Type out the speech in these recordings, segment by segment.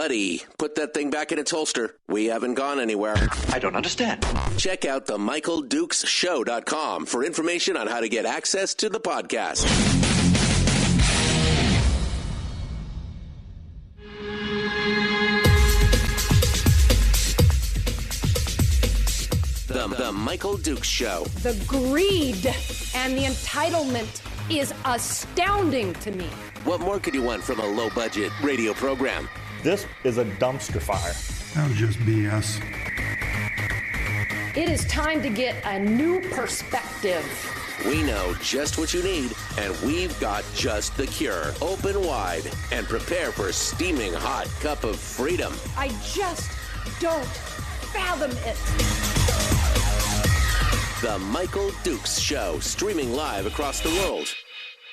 Buddy, put that thing back in its holster. We haven't gone anywhere. I don't understand. Check out the MichaelDukesShow.com for information on how to get access to the podcast. The Michael Dukes Show. The greed and the entitlement is astounding to me. What more could you want from a low-budget radio program? This is a dumpster fire. That was just BS. It is time to get a new perspective. We know just what you need, and we've got just the cure. Open wide and prepare for a steaming hot cup of freedom. I just don't fathom it. The Michael Dukes Show, streaming live across the world.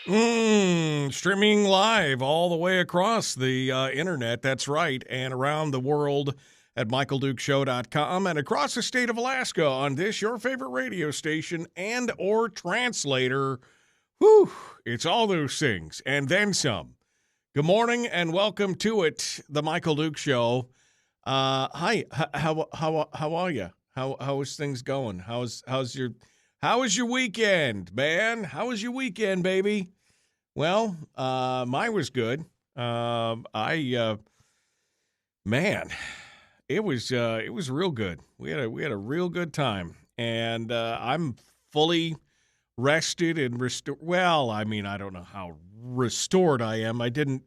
Streaming live all the way across the internet, that's right, and around the world at MichaelDukesShow.com and across the state of Alaska on this, your favorite radio station and or translator. Whew, it's all those things and then some. Good morning and welcome to it, the Michael Dukes Show. Hi, how are you? How is things going? How was your weekend, man? How was your weekend, baby? Well, mine was good. Man, it was real good. We had a real good time, and I'm fully rested and restored. Well, I mean, I don't know how restored I am. I didn't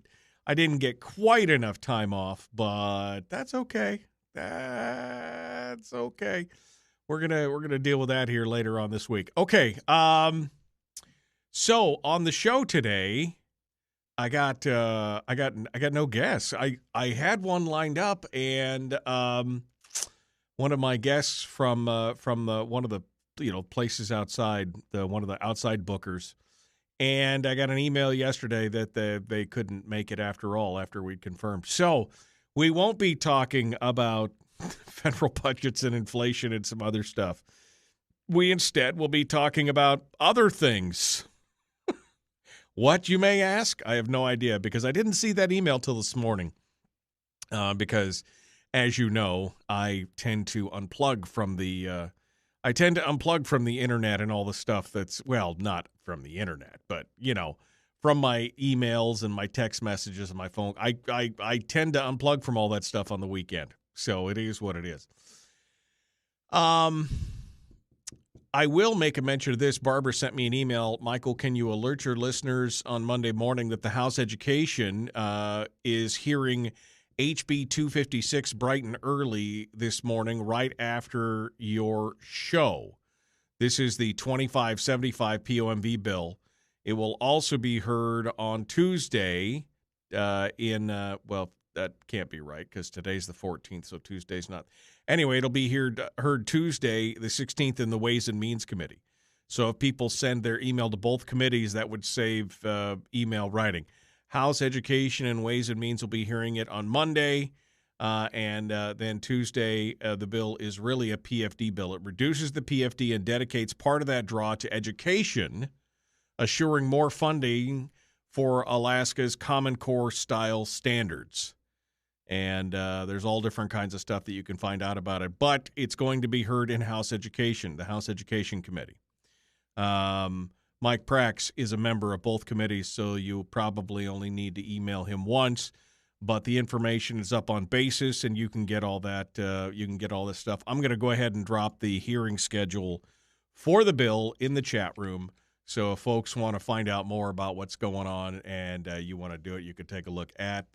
get quite enough time off, but that's okay. That's okay. We're gonna deal with that here later on this week. Okay. So on the show today, I got no guests. I had one lined up, and one of my guests from one of the places outside, one of the outside bookers, and I got an email yesterday that they couldn't make it after we'd confirmed. So we won't be talking about federal budgets and inflation and some other stuff. We instead will be talking about other things. What, you may ask? I have no idea, because I didn't see that email till this morning. Because, as you know, I tend to unplug from the internet and all the stuff that's, well, not from the internet, but from my emails and my text messages and my phone. I tend to unplug from all that stuff on the weekend. So it is what it is. I will make a mention of this. Barbara sent me an email. Michael, can you alert your listeners on Monday morning that the House Education is hearing HB 256 bright and early this morning, right after your show. This is the 2575 POMV bill. It will also be heard on Tuesday well, that can't be right because today's the 14th, so Tuesday's not. Anyway, it'll be heard Tuesday, the 16th, in the Ways and Means Committee. So if people send their email to both committees, that would save email writing. House Education and Ways and Means will be hearing it on Monday, and then Tuesday, the bill is really a PFD bill. It reduces the PFD and dedicates part of that draw to education, assuring more funding for Alaska's Common Core style standards. And there's all different kinds of stuff that you can find out about it. But it's going to be heard in House Education, the House Education Committee. Mike Prax is a member of both committees, so you probably only need to email him once. But the information is up on Basis, and you can get all that. You can get all this stuff. I'm going to go ahead and drop the hearing schedule for the bill in the chat room. So if folks want to find out more about what's going on and you want to do it, you could take a look at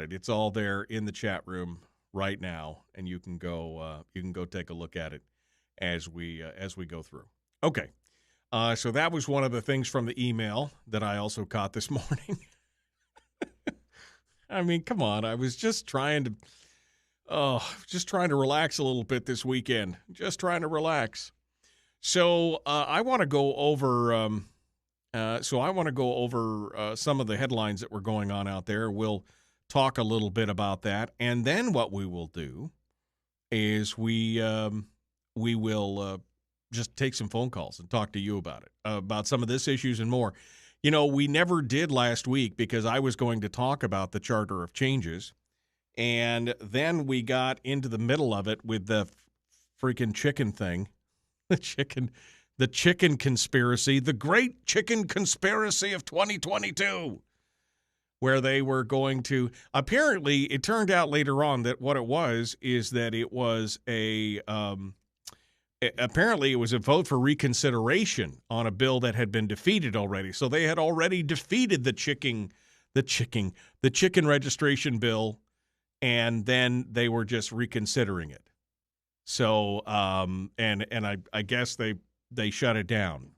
it. It's all there in the chat room right now, and you can go take a look at it as we go through. Okay, so that was one of the things from the email that I also caught this morning. I mean, come on, I was just trying to relax a little bit this weekend. Just trying to relax. So I want to go over. Some of the headlines that were going on out there. We'll talk a little bit about that, and then what we will do is we will just take some phone calls and talk to you about it, about some of this issues and more. We never did last week because I was going to talk about the Charter of Changes. And then we got into the middle of it with the freaking chicken thing. The chicken conspiracy, the great chicken conspiracy of 2022, where they were going to, apparently it turned out later on that what it was is that it was apparently it was a vote for reconsideration on a bill that had been defeated already. So they had already defeated the chicken registration bill, and then they were just reconsidering it. So, and I guess they shut it down.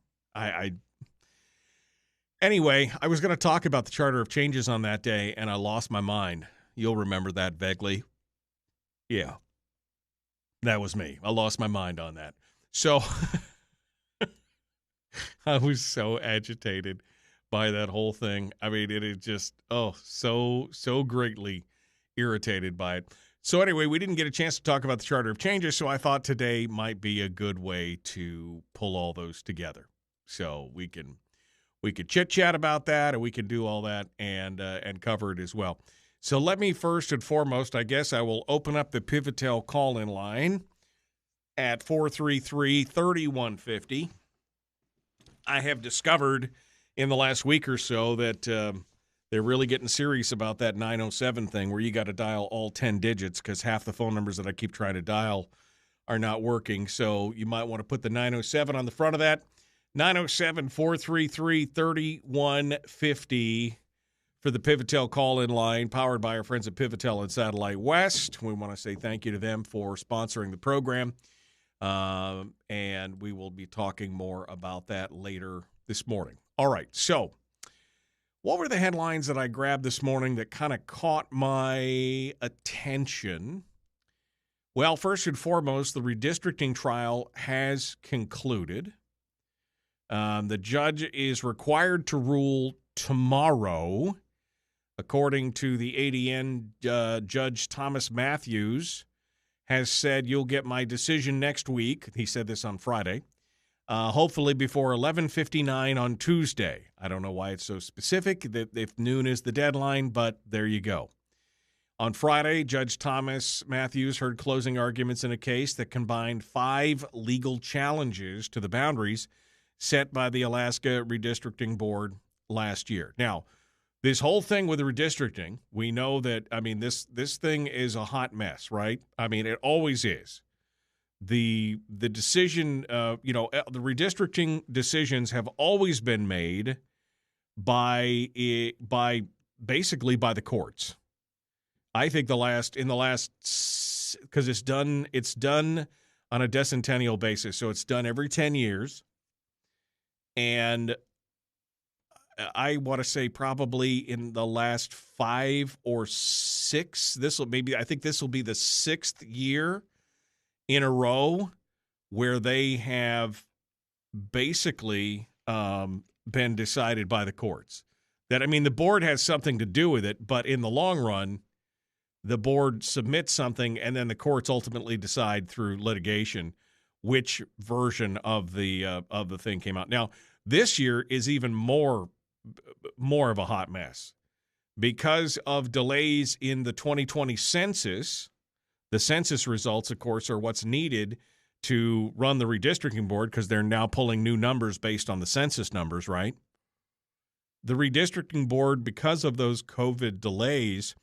Anyway, I was going to talk about the Charter of Changes on that day, and I lost my mind. You'll remember that vaguely. Yeah, that was me. I lost my mind on that. So I was so agitated by that whole thing. I mean, it is just, so greatly irritated by it. So anyway, we didn't get a chance to talk about the Charter of Changes, so I thought today might be a good way to pull all those together. So we could chit-chat about that, and we can do all that and cover it as well. So let me first and foremost, I guess I will open up the Pivotel call-in line at 433-3150. I have discovered in the last week or so that they're really getting serious about that 907 thing where you got to dial all 10 digits because half the phone numbers that I keep trying to dial are not working. So you might want to put the 907 on the front of that. 907-433-3150 for the Pivotel call-in line, powered by our friends at Pivotel and Satellite West. We want to say thank you to them for sponsoring the program, and we will be talking more about that later this morning. All right, so what were the headlines that I grabbed this morning that kind of caught my attention? Well, first and foremost, the redistricting trial has concluded. The judge is required to rule tomorrow. According to the ADN, Judge Thomas Matthews has said, "You'll get my decision next week." He said this on Friday. Hopefully before 11:59 on Tuesday. I don't know why it's so specific that if noon is the deadline, but there you go. On Friday, Judge Thomas Matthews heard closing arguments in a case that combined 5 legal challenges to the boundaries set by the Alaska Redistricting Board last year. Now, this whole thing with the redistricting, we know that, I mean, this thing is a hot mess, right? I mean, it always is. The decision, the redistricting decisions have always been made by basically by the courts. I think because it's done on a decennial basis, so it's done every 10 years. And I want to say probably in the last 5 or 6, I think this will be the 6th year in a row where they have basically been decided by the courts. That, I mean, the board has something to do with it, but in the long run, the board submits something and then the courts ultimately decide through litigation which version of the thing came out. Now, this year is even more of a hot mess because of delays in the 2020 census. The census results, of course, are what's needed to run the redistricting board because they're now pulling new numbers based on the census numbers, right? The redistricting board, because of those COVID delays,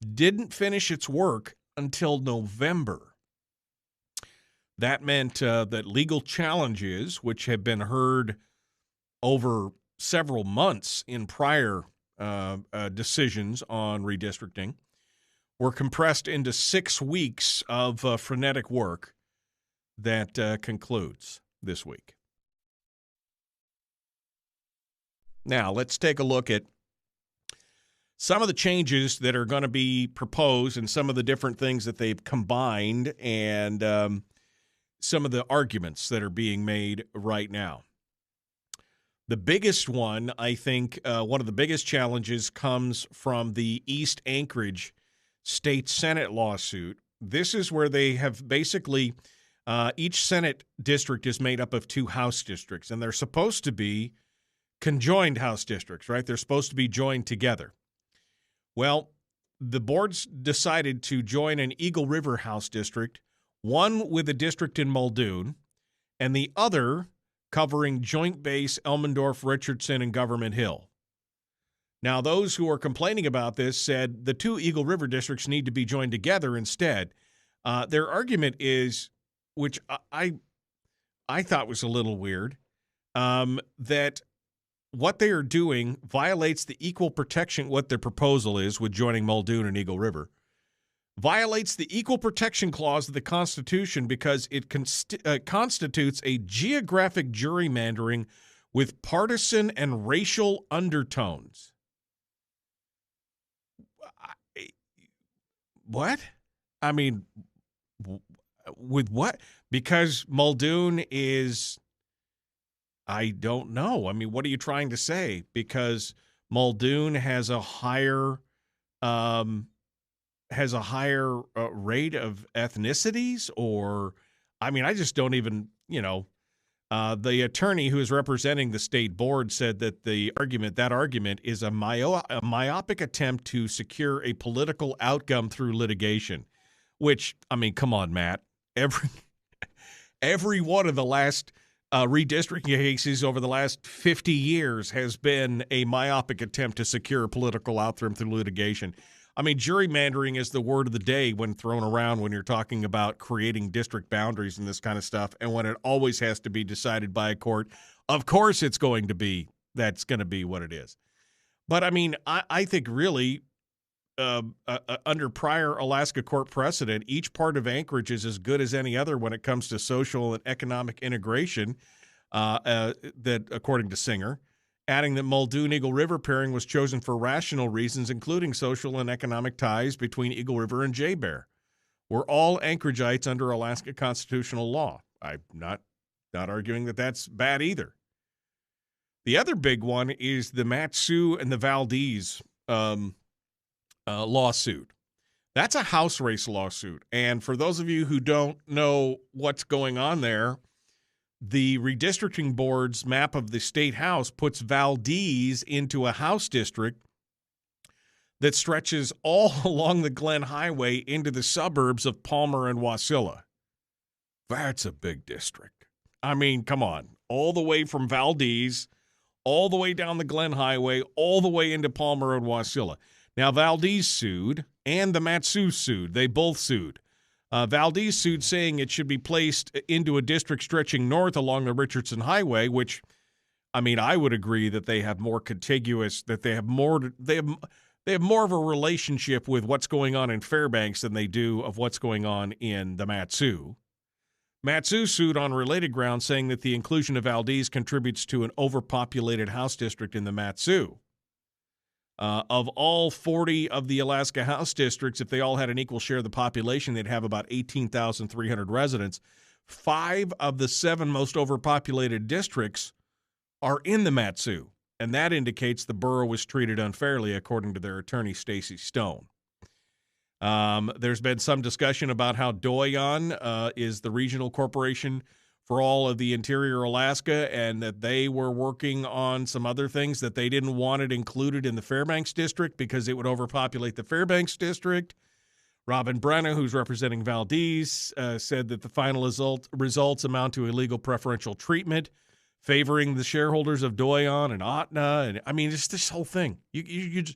didn't finish its work until November. That meant that legal challenges, which have been heard over several months in prior decisions on redistricting, were compressed into 6 weeks of frenetic work that concludes this week. Now, let's take a look at some of the changes that are going to be proposed and some of the different things that they've combined and some of the arguments that are being made right now. The biggest one, I think, one of the biggest challenges comes from the East Anchorage State Senate lawsuit. This is where they have basically each Senate district is made up of 2 House districts, and they're supposed to be conjoined House districts, right? They're supposed to be joined together. Well, the boards decided to join an Eagle River House district, one with a district in Muldoon, and the other covering Joint Base, Elmendorf, Richardson, and Government Hill. Now, those who are complaining about this said the two Eagle River districts need to be joined together instead. Their argument is, which I thought was a little weird, that what they are doing violates the equal protection, what their proposal is with joining Muldoon and Eagle River, violates the equal protection clause of the Constitution because it constitutes a geographic gerrymandering with partisan and racial undertones. What? I mean, with what? Because Muldoon is, I don't know. I mean, what are you trying to say? Because Muldoon has a higher rate of ethnicities, or, I mean, I just don't even, the attorney who is representing the state board said that that argument is a myopic attempt to secure a political outcome through litigation, which, I mean, come on, Matt. Every one of the last redistricting cases over the last 50 years has been a myopic attempt to secure a political outcome through litigation. I mean, gerrymandering is the word of the day when thrown around when you're talking about creating district boundaries and this kind of stuff, and when it always has to be decided by a court. Of course that's going to be what it is. But, I mean, I think really under prior Alaska court precedent, each part of Anchorage is as good as any other when it comes to social and economic integration, that according to Singer. Adding that Muldoon-Eagle River pairing was chosen for rational reasons, including social and economic ties between Eagle River and J-Bear. We're all Anchoragites under Alaska constitutional law. I'm not arguing that that's bad either. The other big one is the Mat-Su and the Valdez lawsuit. That's a house race lawsuit. And for those of you who don't know what's going on there, the redistricting board's map of the state house puts Valdez into a house district that stretches all along the Glen Highway into the suburbs of Palmer and Wasilla. That's a big district. I mean, come on. All the way from Valdez, all the way down the Glen Highway, all the way into Palmer and Wasilla. Now, Valdez sued, and the Mat-Su sued. They both sued. Valdez sued, saying it should be placed into a district stretching north along the Richardson Highway, which, I mean, I would agree that they have more contiguous, that they have more of a relationship with what's going on in Fairbanks than they do of what's going on in the Mat-Su. Mat-Su sued on related grounds, saying that the inclusion of Valdez contributes to an overpopulated house district in the Mat-Su. Of all 40 of the Alaska House districts, if they all had an equal share of the population, they'd have about 18,300 residents. 5 of the 7 most overpopulated districts are in the Mat-Su, and that indicates the borough was treated unfairly, according to their attorney, Stacey Stone. There's been some discussion about how Doyon is the regional corporation for all of the interior Alaska, and that they were working on some other things that they didn't want it included in the Fairbanks district because it would overpopulate the Fairbanks district. Robin Brenna, who's representing Valdez, said that the final results amount to illegal preferential treatment, favoring the shareholders of Doyon and Otna. And I mean, it's this whole thing. And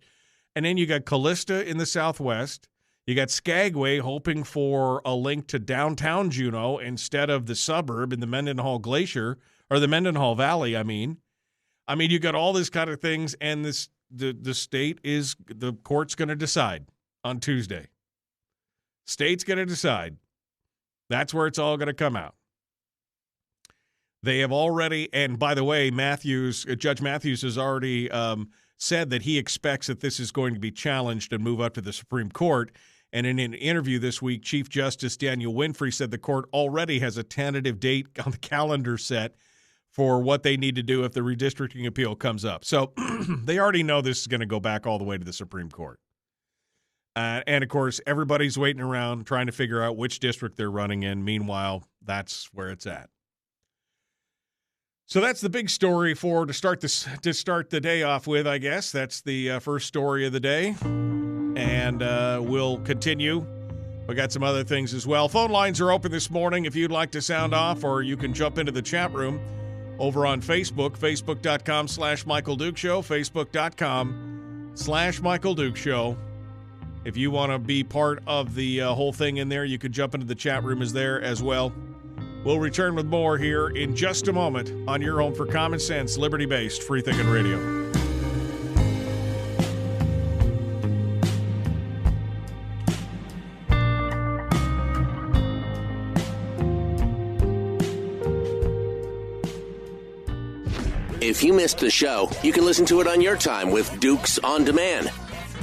then you got Callista in the southwest. You got Skagway hoping for a link to downtown Juneau instead of the suburb in the Mendenhall Glacier, or the Mendenhall Valley, I mean, you got all this kind of things, and the court's going to decide on Tuesday. State's going to decide. That's where it's all going to come out. They have already, and by the way, Judge Matthews has already said that he expects that this is going to be challenged and move up to the Supreme Court. And in an interview this week, Chief Justice Daniel Winfrey said the court already has a tentative date on the calendar set for what they need to do if the redistricting appeal comes up. So they already know this is going to go back all the way to the Supreme Court. And, of course, everybody's waiting around trying to figure out which district they're running in. Meanwhile, that's where it's at. So that's the big story to start the day off with, I guess. That's the first story of the day. And we'll continue. We got some other things as well. Phone lines are open this morning if you'd like to sound off, or you can jump into the chat room over on Facebook, facebook.com/Michael Duke Show, facebook.com/Michael Duke Show. If you want to be part of the whole thing in there, you could jump into the chat room there as well. We'll return with more here in just a moment on your home for common sense, liberty-based, free-thinking radio. If you missed the show, you can listen to it on your time with Dukes On Demand.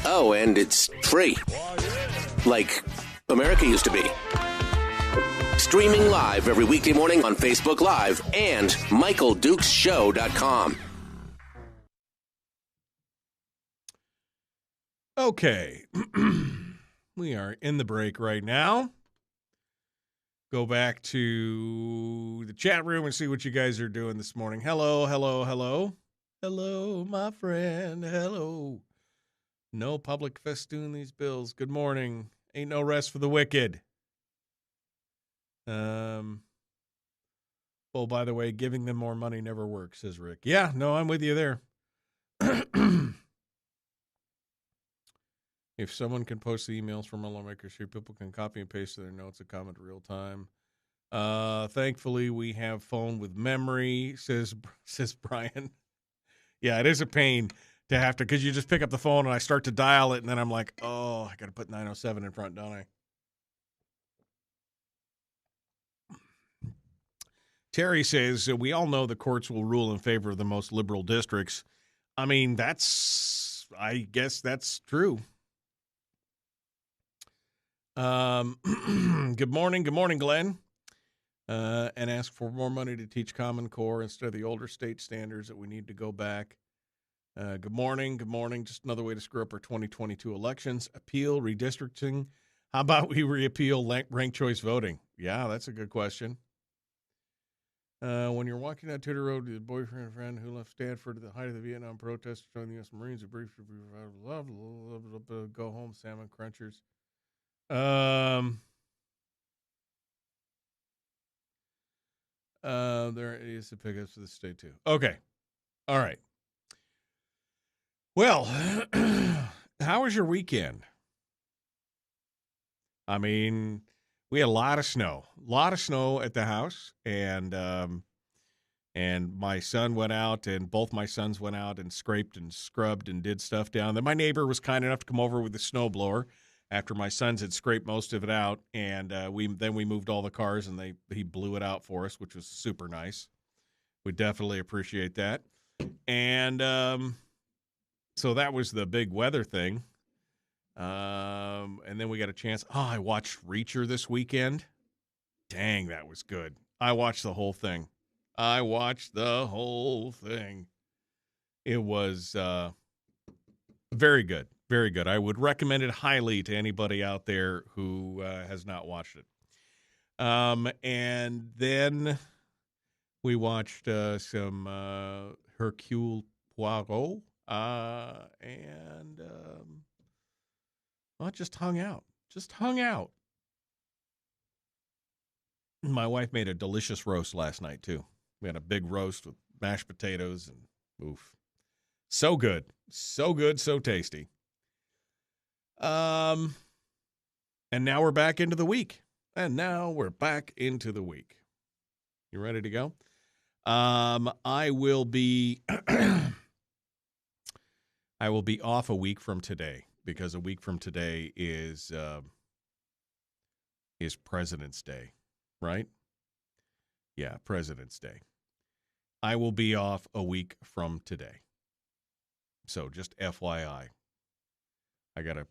Oh, and it's free. Like America used to be. Streaming live every weekday morning on Facebook Live and MichaelDukesShow.com. Okay. We are in the break right now. Go back to the chat room and see what you guys are doing this morning. Hello, hello, hello. Hello, my friend. Hello. No public festoon these bills. Good morning. Ain't no rest for the wicked. Oh, by the way, giving them more money never works, says Rick. Yeah, no, I'm with you there. If someone can post the emails from our lawmakers here, people can copy and paste their notes and comment real time. Thankfully, we have phone with memory, says Brian. Yeah, it is a pain to have to, because you just pick up the phone and I start to dial it, and then I'm like, oh, I got to put 907 in front, don't I? Terry says, we all know the courts will rule in favor of the most liberal districts. I mean, I guess that's true. Good morning, Glenn. And ask for more money to teach Common Core instead of the older state standards that we need to go back. Good morning. Just another way to screw up our 2022 elections. Appeal, redistricting. How about we reappeal ranked choice voting? Yeah, that's a good question. When you're walking down Tudor Road with your boyfriend and friend who left Stanford at the height of the Vietnam protests, joined the U.S. Marines, a brief go home, salmon crunchers. There is a pickup for the state too. Okay. All right. Well, how was your weekend? I mean, we had a lot of snow at the house, and my son went out, and both my sons went out and scraped and scrubbed and did stuff down there. My neighbor was kind enough to come over with a snowblower after my sons had scraped most of it out, and we moved all the cars, and he blew it out for us, which was super nice. We definitely appreciate that. And so that was the big weather thing. And then we got a chance. Oh, I watched Reacher this weekend. Dang, that was good. I watched the whole thing. It was very good. Very good. I would recommend it highly to anybody out there who has not watched it. And then we watched some Hercule Poirot, and just hung out. My wife made a delicious roast last night, too. We had a big roast with mashed potatoes, and oof. So good. So good, so tasty. And now we're back into the week. You ready to go? I will be off a week from today, because a week from today is President's Day, right? Yeah, President's Day. I will be off a week from today. So just FYI. I gotta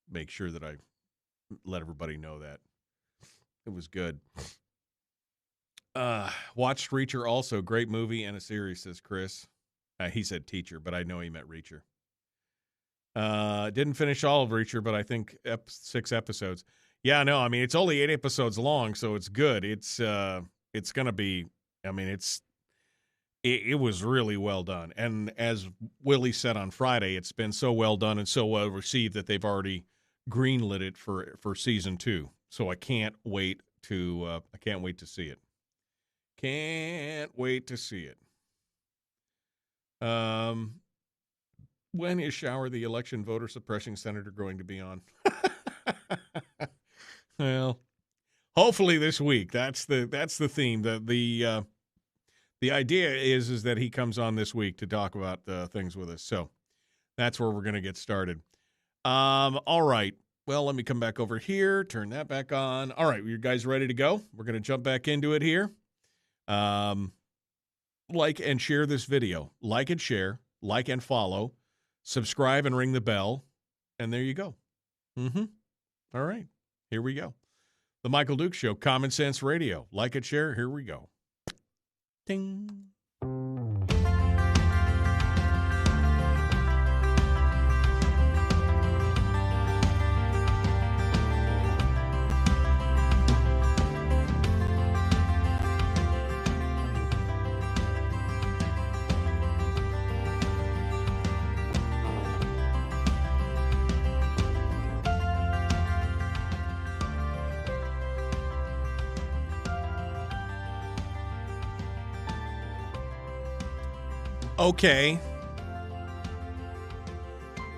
make sure that I let everybody know that. It was good. Watched Reacher also. Great movie and a series, says Chris. He said teacher, but I know he meant Reacher. Didn't finish all of Reacher, but I think 6 episodes. Yeah, no, I mean, it's only 8 episodes long, so it's good. It's going to be, I mean, it was really well done. And as Willie said on Friday, it's been so well done and so well received that they've already greenlit it for season 2. So I can't wait to see it. Can't wait to see it. When is Shower the election voter suppression senator going to be on? Well, hopefully this week. That's the theme. The idea is that he comes on this week to talk about things with us. So that's where we're going to get started. All right. Well, let me come back over here. Turn that back on. All right, you guys ready to go? We're going to jump back into it here. Like and share this video. Like and share. Like and follow. Subscribe and ring the bell. And there you go. All right. Here we go. The Michael Dukes Show, Common Sense Radio. Like and share. Here we go. Ding. Okay.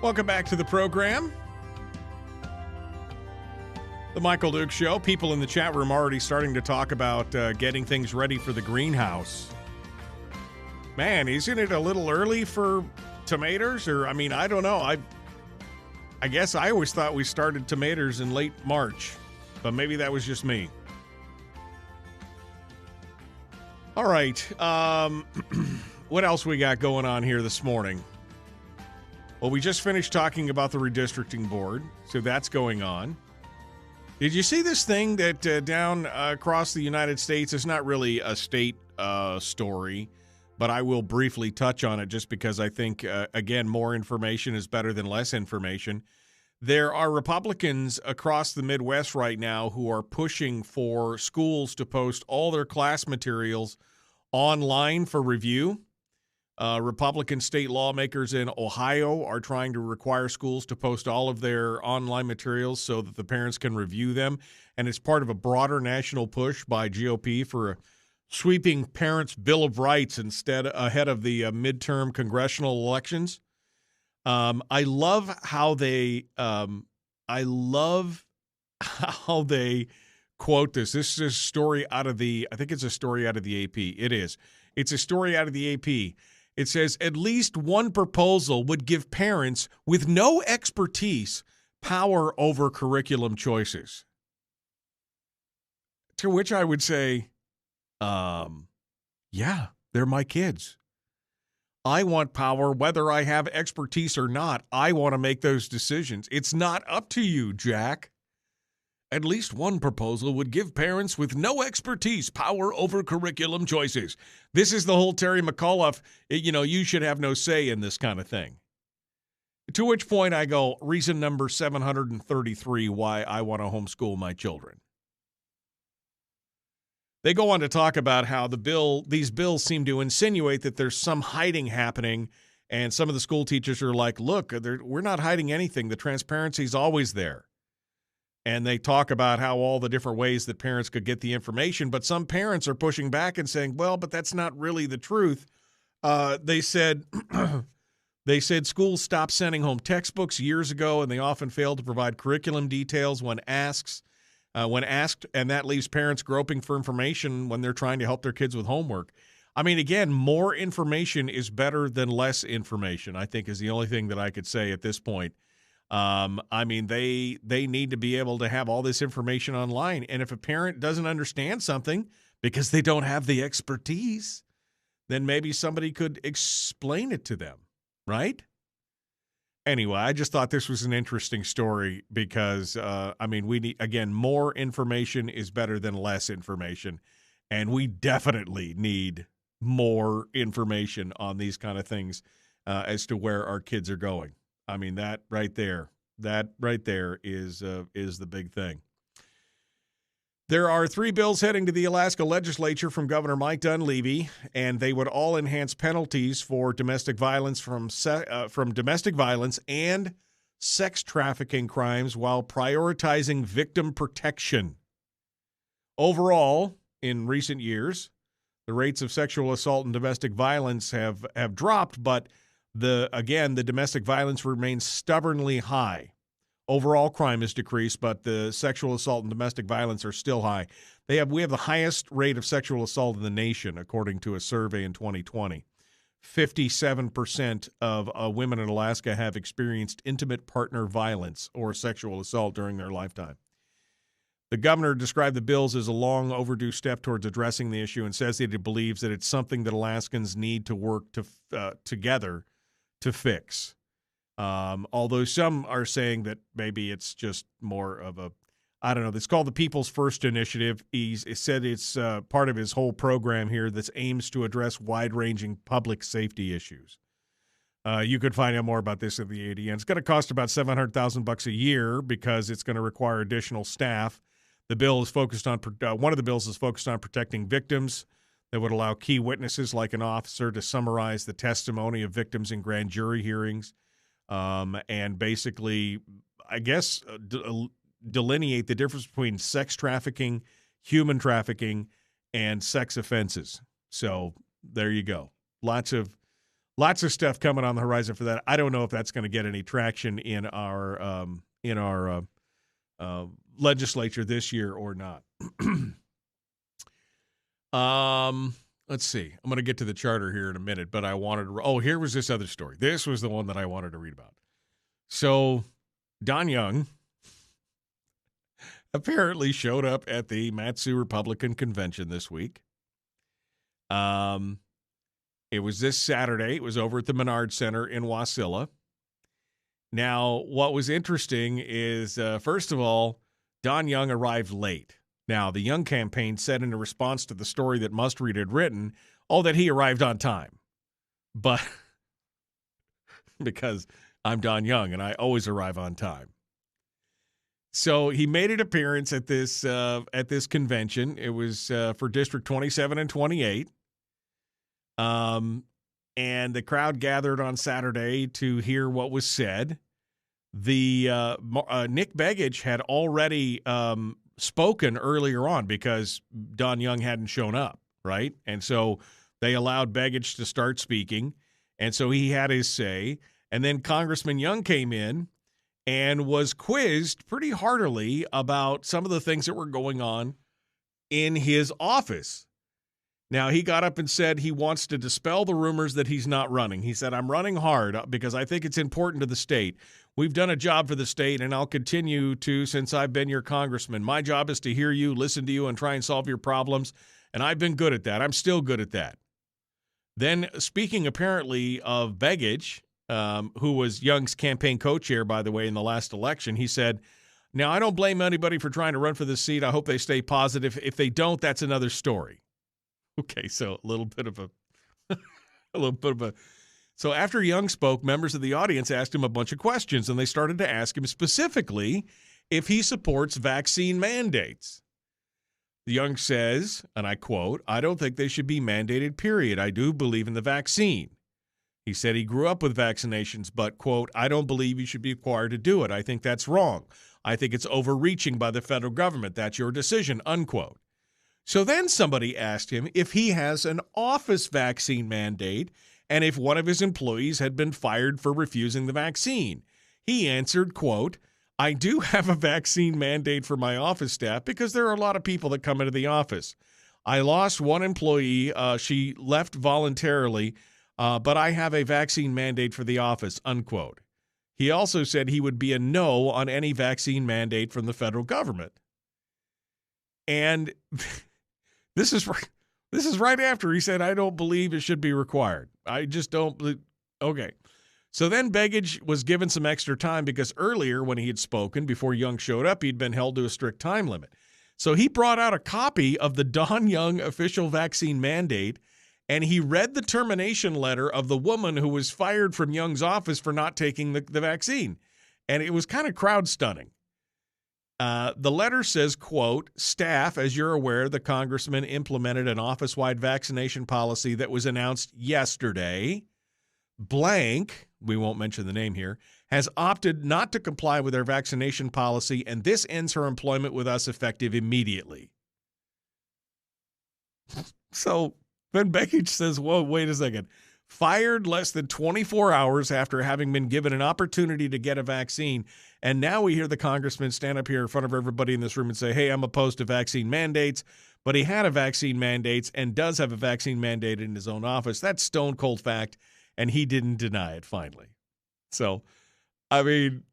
Welcome back to the program. The Michael Dukes Show. People in the chat room already starting to talk about getting things ready for the greenhouse. Man, isn't it a little early for tomatoes? Or, I mean, I don't know. I guess I always thought we started tomatoes in late March, but maybe that was just me. All right. What else we got going on here this morning? Well, we just finished talking about the redistricting board, so that's going on. Did you see this thing that down across the United States is not really a state story, but I will briefly touch on it just because I think, again, more information is better than less information. There are Republicans across the Midwest right now who are pushing for schools to post all their class materials online for review. Republican state lawmakers in Ohio are trying to require schools to post all of their online materials so that the parents can review them. And it's part of a broader national push by GOP for a sweeping parents' Bill of Rights ahead of the midterm congressional elections. I love how they quote this. This is a story out of I think it's a story out of the AP. It is. It's a story out of the AP. It says, at least one proposal would give parents with no expertise power over curriculum choices. To which I would say, yeah, they're my kids. I want power whether I have expertise or not. I want to make those decisions. It's not up to you, Jack. At least one proposal would give parents with no expertise power over curriculum choices. This is the whole Terry McAuliffe, you should have no say in this kind of thing. To which point I go, reason number 733 why I want to homeschool my children. They go on to talk about how these bills seem to insinuate that there's some hiding happening, and some of the school teachers are like, look, we're not hiding anything. The transparency is always there. And they talk about how all the different ways that parents could get the information, but some parents are pushing back and saying, well, but that's not really the truth. They said schools stopped sending home textbooks years ago, and they often fail to provide curriculum details when asked, and that leaves parents groping for information when they're trying to help their kids with homework. I mean, again, more information is better than less information, I think is the only thing that I could say at this point. I mean, they need to be able to have all this information online. And if a parent doesn't understand something because they don't have the expertise, then maybe somebody could explain it to them, right? Anyway, I just thought this was an interesting story because, we need, again, more information is better than less information. And we definitely need more information on these kind of things as to where our kids are going. I mean, that right there is the big thing. There are 3 bills heading to the Alaska legislature from Governor Mike Dunleavy, and they would all enhance penalties for domestic violence from domestic violence and sex trafficking crimes while prioritizing victim protection. Overall, in recent years, the rates of sexual assault and domestic violence have dropped, but the domestic violence remains stubbornly high. Overall crime has decreased, but the sexual assault and domestic violence are still high. We have the highest rate of sexual assault in the nation, according to a survey in 2020. 57% of women in Alaska have experienced intimate partner violence or sexual assault during their lifetime. The governor described the bills as a long overdue step towards addressing the issue and says that he believes that it's something that Alaskans need to work together to fix. Although some are saying that maybe it's just more of a, I don't know, it's called the People's First Initiative. He said it's part of his whole program here that aims to address wide-ranging public safety issues. You could find out more about this at the ADN. It's going to cost about $700,000 a year because it's going to require additional staff. The bill is focused on one of the bills is focused on protecting victims. That would allow key witnesses like an officer to summarize the testimony of victims in grand jury hearings. And basically, I guess, delineate the difference between sex trafficking, human trafficking, and sex offenses. So there you go. Lots of stuff coming on the horizon for that. I don't know if that's going to get any traction in our legislature this year or not. Let's see. I'm going to get to the charter here in a minute, but I wanted to. Here was this other story. This was the one that I wanted to read about. So, Don Young apparently showed up at the Mat-Su Republican Convention this week. It was this Saturday. It was over at the Menard Center in Wasilla. Now, what was interesting is, first of all, Don Young arrived late. Now, the Young campaign said in a response to the story that Must Read had written, that he arrived on time. But because I'm Don Young and I always arrive on time. So he made an appearance at this convention. It was for District 27 and 28. And the crowd gathered on Saturday to hear what was said. The Nick Begich had already spoken earlier on because Don Young hadn't shown up, right? And so they allowed Begich to start speaking, and so he had his say. And then Congressman Young came in and was quizzed pretty heartily about some of the things that were going on in his office. Now, he got up and said he wants to dispel the rumors that he's not running. He said, I'm running hard because I think it's important to the state. We've done a job for the state, and I'll continue to since I've been your congressman. My job is to hear you, listen to you, and try and solve your problems, and I've been good at that. I'm still good at that. Then, speaking apparently of Begich, who was Young's campaign co-chair, by the way, in the last election, he said, now, I don't blame anybody for trying to run for this seat. I hope they stay positive. If they don't, that's another story. Okay, so a little bit of a So after Young spoke, members of the audience asked him a bunch of questions, and they started to ask him specifically if he supports vaccine mandates. Young says, and I quote, I don't think they should be mandated, period. I do believe in the vaccine. He said he grew up with vaccinations, but, quote, I don't believe you should be required to do it. I think that's wrong. I think it's overreaching by the federal government. That's your decision, unquote. So then somebody asked him if he has an office vaccine mandate and if one of his employees had been fired for refusing the vaccine. He answered, quote, I do have a vaccine mandate for my office staff because there are a lot of people that come into the office. I lost one employee. She left voluntarily, but I have a vaccine mandate for the office, unquote. He also said he would be a no on any vaccine mandate from the federal government. And this is right after he said, I don't believe it should be required. I just don't believe. Okay. So then Begich was given some extra time because earlier when he had spoken, before Young showed up, he'd been held to a strict time limit. So he brought out a copy of the Don Young official vaccine mandate, and he read the termination letter of the woman who was fired from Young's office for not taking the vaccine. And it was kind of crowd stunning. The letter says, quote, staff, as you're aware, the congressman implemented an office-wide vaccination policy that was announced yesterday. Blank, we won't mention the name here, has opted not to comply with their vaccination policy, and this ends her employment with us effective immediately. So Ben Beckich says, whoa, wait a second. Fired less than 24 hours after having been given an opportunity to get a vaccine. And now we hear the congressman stand up here in front of everybody in this room and say, hey, I'm opposed to vaccine mandates. But he had a vaccine mandate and does have a vaccine mandate in his own office. That's stone cold fact. And he didn't deny it finally. So, I mean,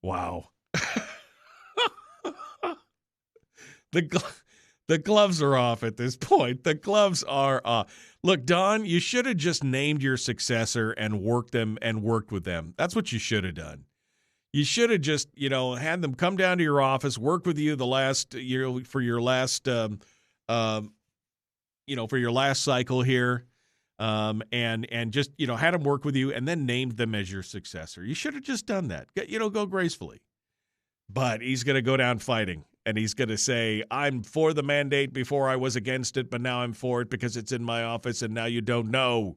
wow. The gloves are off at this point. The gloves are off. Look, Don, you should have just named your successor and worked with them. That's what you should have done. You should have just, had them come down to your office, work with you for your last cycle here, and just, had them work with you and then named them as your successor. You should have just done that. Go gracefully. But he's going to go down fighting. And he's going to say, I'm for the mandate before I was against it, but now I'm for it because it's in my office, and now you don't know.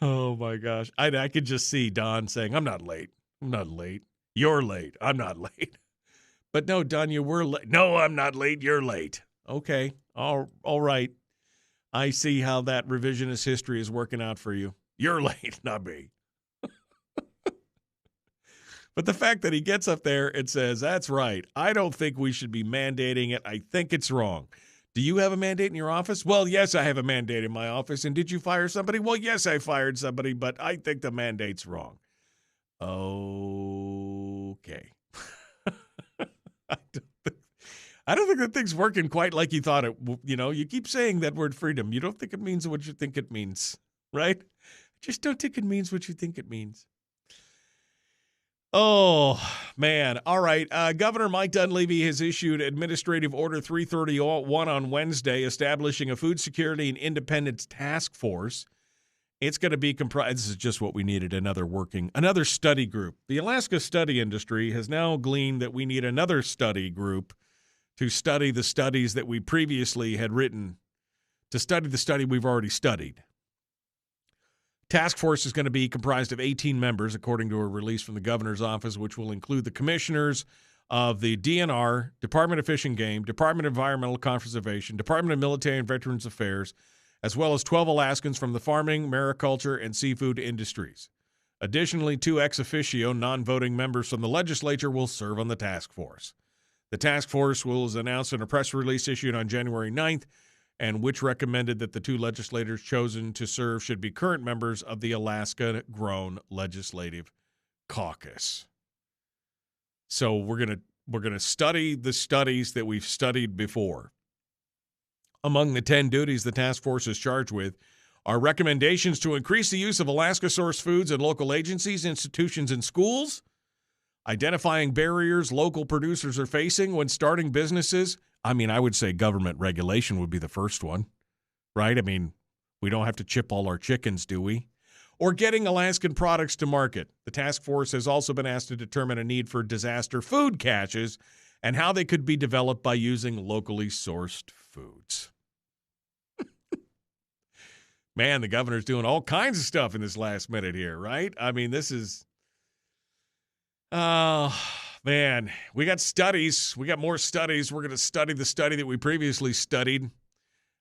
Oh, my gosh. I could just see Don saying, I'm not late. I'm not late. You're late. I'm not late. But no, Don, you were late. No, I'm not late. You're late. Okay. All right. I see how that revisionist history is working out for you. You're late, not me. But the fact that he gets up there and says, that's right, I don't think we should be mandating it. I think it's wrong. Do you have a mandate in your office? Well, yes, I have a mandate in my office. And did you fire somebody? Well, yes, I fired somebody, but I think the mandate's wrong. Okay. I don't think that thing's working quite like you thought it. You keep saying that word freedom. You don't think it means what you think it means, right? Just don't think it means what you think it means. Oh, man. All right. Governor Mike Dunleavy has issued Administrative Order 331 on Wednesday, establishing a food security and independence task force. It's going to be comprised. This is just what we needed, another study group. The Alaska study industry has now gleaned that we need another study group to study the studies that we previously had written, to study the study we've already studied. Task force is going to be comprised of 18 members, according to a release from the governor's office, which will include the commissioners of the DNR, Department of Fish and Game, Department of Environmental Conservation, Department of Military and Veterans Affairs, as well as 12 Alaskans from the farming, mariculture, and seafood industries. Additionally, 2 ex officio non-voting members from the legislature will serve on the task force. The task force was announced in a press release issued on January 9th, and which recommended that the 2 legislators chosen to serve should be current members of the Alaska-grown Legislative Caucus. So we're gonna study the studies that we've studied before. Among the 10 duties the task force is charged with are recommendations to increase the use of Alaska-sourced foods in local agencies, institutions, and schools, identifying barriers local producers are facing when starting businesses. I mean, I would say government regulation would be the first one, right? I mean, we don't have to chip all our chickens, do we? Or getting Alaskan products to market. The task force has also been asked to determine a need for disaster food caches and how they could be developed by using locally sourced foods. Man, the governor's doing all kinds of stuff in this last minute here, right? I mean, this is... Man, we got studies. We got more studies. We're going to study the study that we previously studied.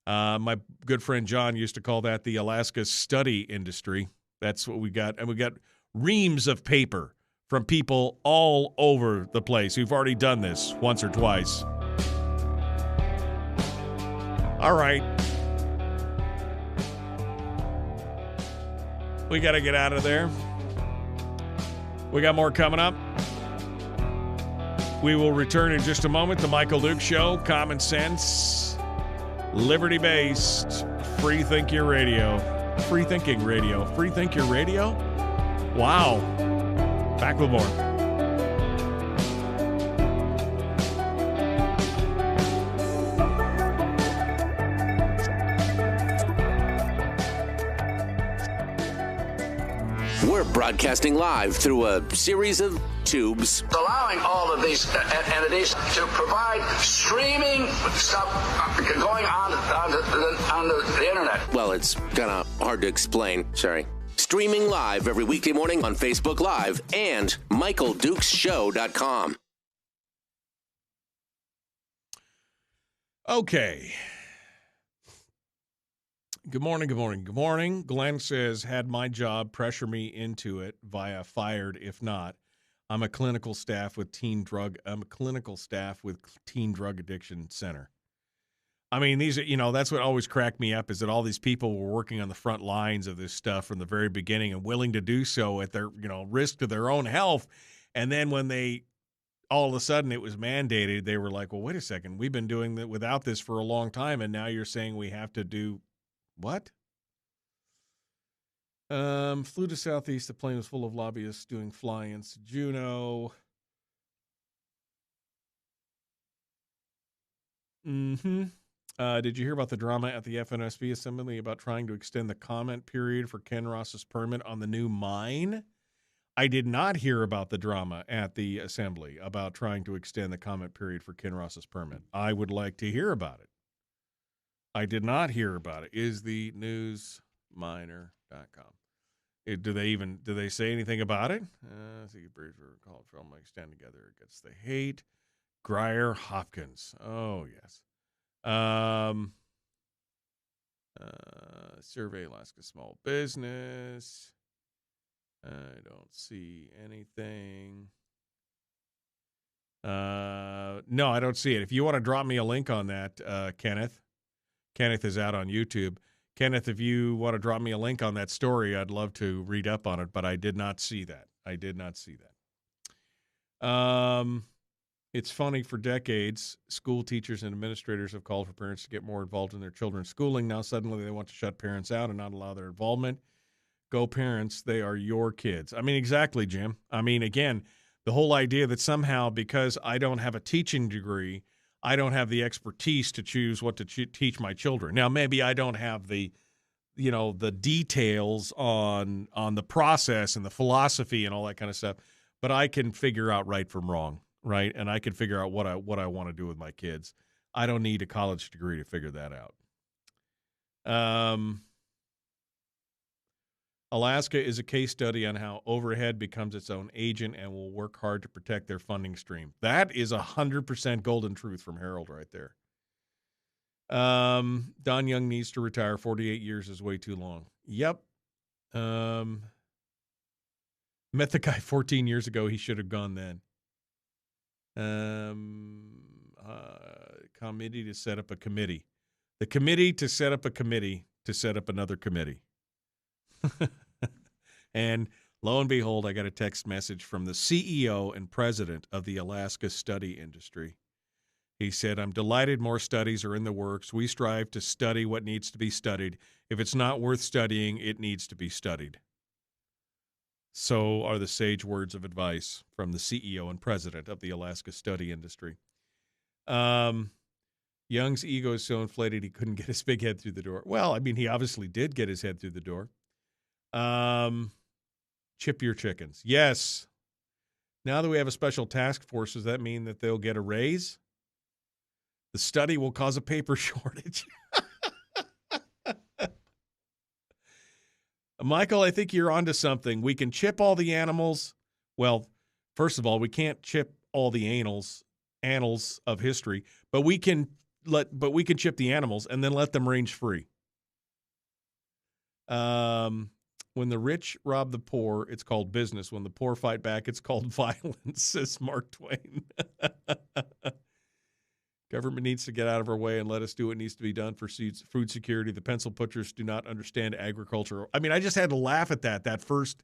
My good friend John used to call that the Alaska study industry. That's what we got. And we got reams of paper from people all over the place who've already done this once or twice. All right. We got to get out of there. We got more coming up. We will return in just a moment. The Michael Duke Show, common sense, liberty-based, free think your radio. Free thinking radio. Free think your radio? Wow. Back with more. We're broadcasting live through a series of tubes. Allowing all of these entities to provide streaming stuff going on the internet. Well, it's kind of hard to explain. Sorry. Streaming live every weekday morning on Facebook Live and MichaelDukesShow.com. Okay. Good morning, good morning, good morning. Glenn says, had my job, pressure me into it via fired if not. I'm a clinical staff with teen drug addiction center. I mean, these are, that's what always cracked me up is that all these people were working on the front lines of this stuff from the very beginning and willing to do so at their, risk to their own health. And then when all of a sudden it was mandated, they were like, well, wait a second, we've been doing that without this for a long time. And now you're saying we have to do what? Flew to Southeast. The plane was full of lobbyists doing fly-ins to Juneau. Did you hear about the drama at the FNSP Assembly about trying to extend the comment period for Ken Ross's permit on the new mine? I did not hear about the drama at the Assembly about trying to extend the comment period for Ken Ross's permit. I would like to hear about it. I did not hear about it. Is the newsminer.com. Do they say anything about it? I think it briefly recalled from stand together against the hate. Grier Hopkins. Oh, yes. Survey Alaska Small Business. I don't see anything. No, I don't see it. If you want to drop me a link on that, Kenneth is out on YouTube. Kenneth, if you want to drop me a link on that story, I'd love to read up on it, but I did not see that. It's funny, for decades, school teachers and administrators have called for parents to get more involved in their children's schooling. Now suddenly they want to shut parents out and not allow their involvement. Go parents, they are your kids. I mean, exactly, Jim. I mean, again, the whole idea that somehow because I don't have a teaching degree, I don't have the expertise to choose what to teach my children. Now, maybe I don't have the details on the process and the philosophy and all that kind of stuff, but I can figure out right from wrong, right? And I can figure out what I want to do with my kids. I don't need a college degree to figure that out. Alaska is a case study on how overhead becomes its own agent and will work hard to protect their funding stream. That is 100% golden truth from Harold right there. Don Young needs to retire. 48 years is way too long. Yep. Met the guy 14 years ago. He should have gone then. Committee to set up a committee. The committee to set up a committee to set up another committee. And lo and behold, I got a text message from the CEO and president of the Alaska Study Industry. He said, I'm delighted more studies are in the works. We strive to study what needs to be studied. If it's not worth studying, it needs to be studied. So are the sage words of advice from the CEO and president of the Alaska Study Industry. Young's ego is so inflated he couldn't get his big head through the door. Well, I mean, he obviously did get his head through the door. Chip your chickens. Yes. Now that we have a special task force, does that mean that they'll get a raise? The study will cause a paper shortage. Michael, I think you're onto something. We can chip all the animals. Well, first of all, we can't chip all the annals of history, but we can chip the animals and then let them range free. When the rich rob the poor, it's called business. When the poor fight back, it's called violence, says Mark Twain. Government needs to get out of our way and let us do what needs to be done for food security. The pencil pushers do not understand agriculture. I mean, I just had to laugh at that first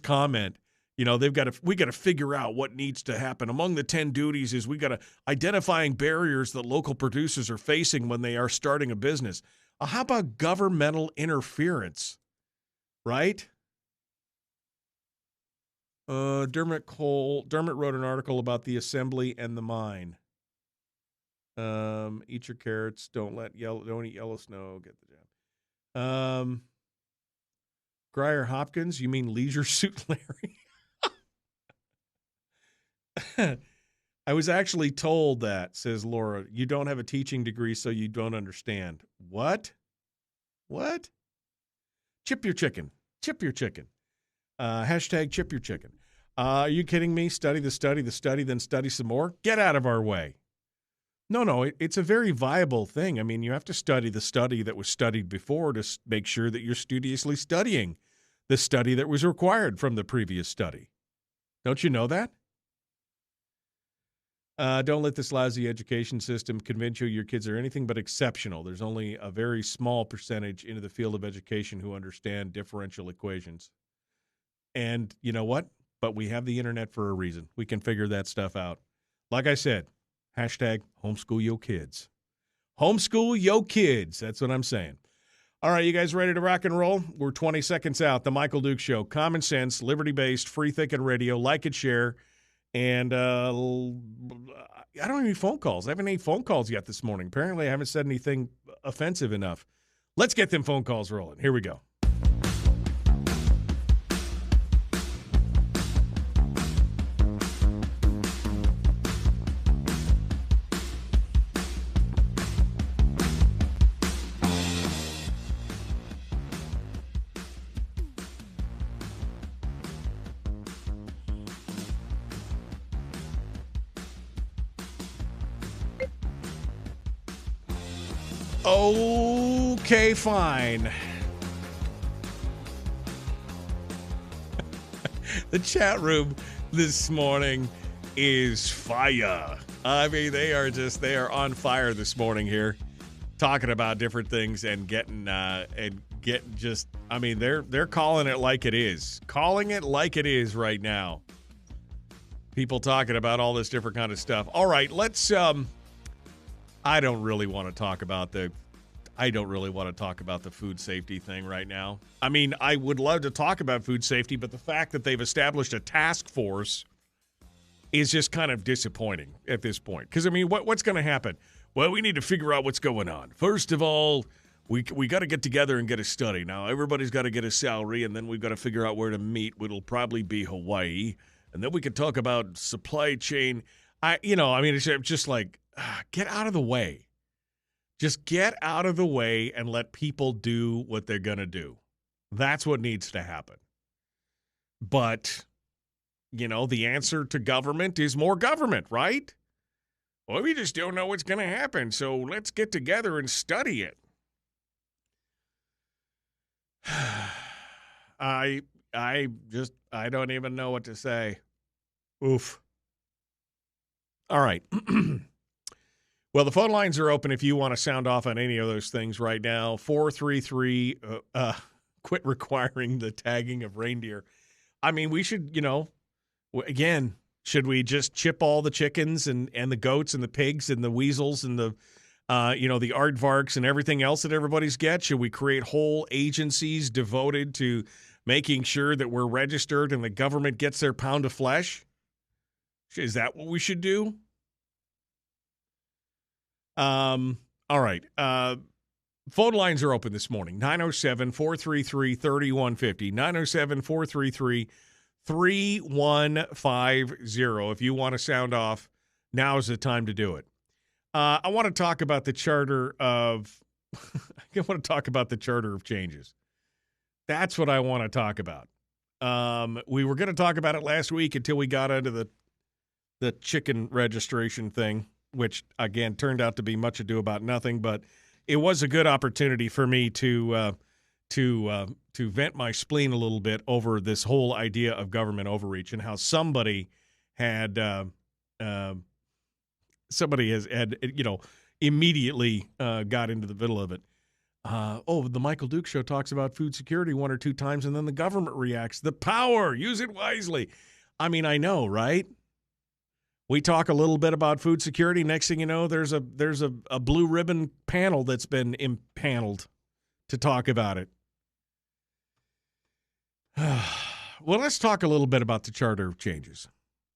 comment. We got to figure out what needs to happen. Among the 10 duties is we got to identifying barriers that local producers are facing when they are starting a business. How about governmental interference? Right? Dermot wrote an article about the assembly and the mine. Eat your carrots. Don't eat yellow snow. Get the job. Grier Hopkins? You mean Leisure Suit Larry? I was actually told that, says Laura. You don't have a teaching degree, so you don't understand. What? What? Chip your chicken. Chip your chicken. Hashtag chip your chicken. Are you kidding me? Study, then study some more? Get out of our way. No, it's a very viable thing. I mean, you have to study the study that was studied before to make sure that you're studiously studying the study that was required from the previous study. Don't you know that? Don't let this lousy education system convince you your kids are anything but exceptional. There's only a very small percentage into the field of education who understand differential equations. And you know what? But we have the internet for a reason. We can figure that stuff out. Like I said, hashtag homeschool yo kids. Homeschool yo kids. That's what I'm saying. All right, you guys ready to rock and roll? We're 20 seconds out. The Michael Duke Show. Common sense, liberty-based, free-thinking radio. Like and share. And I don't have any phone calls. I haven't any phone calls yet this morning. Apparently, I haven't said anything offensive enough. Let's get them phone calls rolling. Here we go. Okay, fine. The chat room this morning is fire. I mean, they are on fire this morning here, talking about different things and getting just. I mean, they're calling it like it is, right now. People talking about all this different kind of stuff. All right, let's. I don't really want to talk about the food safety thing right now. I mean, I would love to talk about food safety, but the fact that they've established a task force is just kind of disappointing at this point. Because, I mean, what's going to happen? Well, we need to figure out what's going on. First of all, we got to get together and get a study. Now, everybody's got to get a salary, and then we've got to figure out where to meet. It'll probably be Hawaii. And then we could talk about supply chain. It's just like, get out of the way. Just get out of the way and let people do what they're going to do. That's what needs to happen. But, the answer to government is more government, right? Well, we just don't know what's going to happen, so let's get together and study it. I don't even know what to say. Oof. All right. Well, the phone lines are open if you want to sound off on any of those things right now. 433, quit requiring the tagging of reindeer. I mean, we should, again, should we just chip all the chickens and the goats and the pigs and the weasels and the aardvarks and everything else that everybody's get? Should we create whole agencies devoted to making sure that we're registered and the government gets their pound of flesh? Is that what we should do? All right. Phone lines are open this morning. 907-433-3150. 907-433-3150. If you want to sound off, now is the time to do it. I want to talk about the charter of changes. That's what I want to talk about. We were going to talk about it last week until we got into the chicken registration thing, which, again, turned out to be much ado about nothing. But it was a good opportunity for me to vent my spleen a little bit over this whole idea of government overreach and how somebody had immediately got into the middle of it. The Michael Duke Show talks about food security one or two times, and then the government reacts. The power, use it wisely. I mean, I know, right? We talk a little bit about food security. Next thing you know, there's a blue ribbon panel that's been impaneled to talk about it. Well, let's talk a little bit about the charter changes.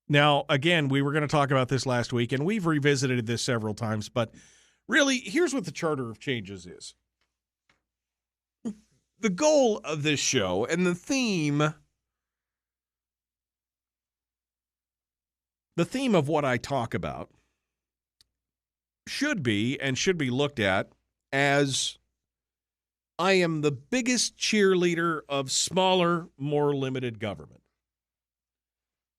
Now, again, we were going to talk about this last week, and we've revisited this several times, but really, here's what the charter of changes is. the goal of this show and the theme of what I talk about should be looked at as I am the biggest cheerleader of smaller, more limited government.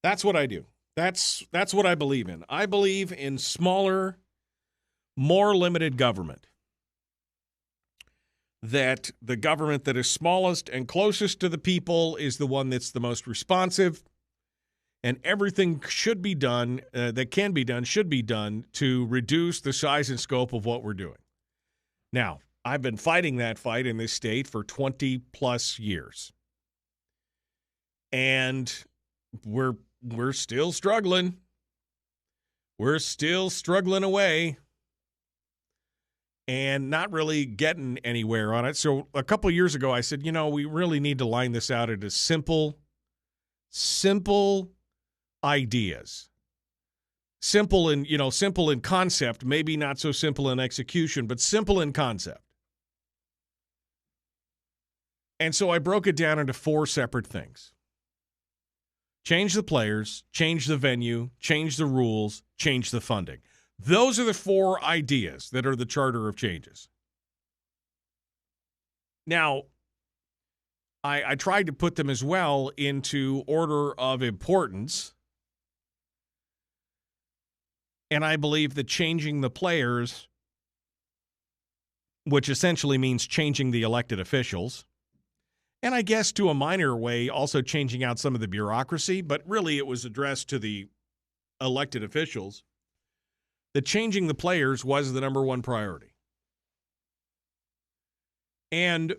That's what I do. That's what I believe in. I believe in smaller, more limited government. That the government that is smallest and closest to the people is the one that's the most responsive, and everything should be done that can be done should be done to reduce the size and scope of what we're doing. Now, I've been fighting that fight in this state for 20 plus years, and we're still struggling. We're still struggling away and not really getting anywhere on it. So a couple of years ago, I said, we really need to line this out into simple ideas. Simple in concept, maybe not so simple in execution, but simple in concept. And so I broke it down into 4 separate things. Change the players, change the venue, change the rules, change the funding. Those are the 4 ideas that are the charter of changes. Now, I tried to put them as well into order of importance. And I believe that changing the players, which essentially means changing the elected officials, and I guess to a minor way also changing out some of the bureaucracy, but really it was addressed to the elected officials, that changing the players was the number one priority. And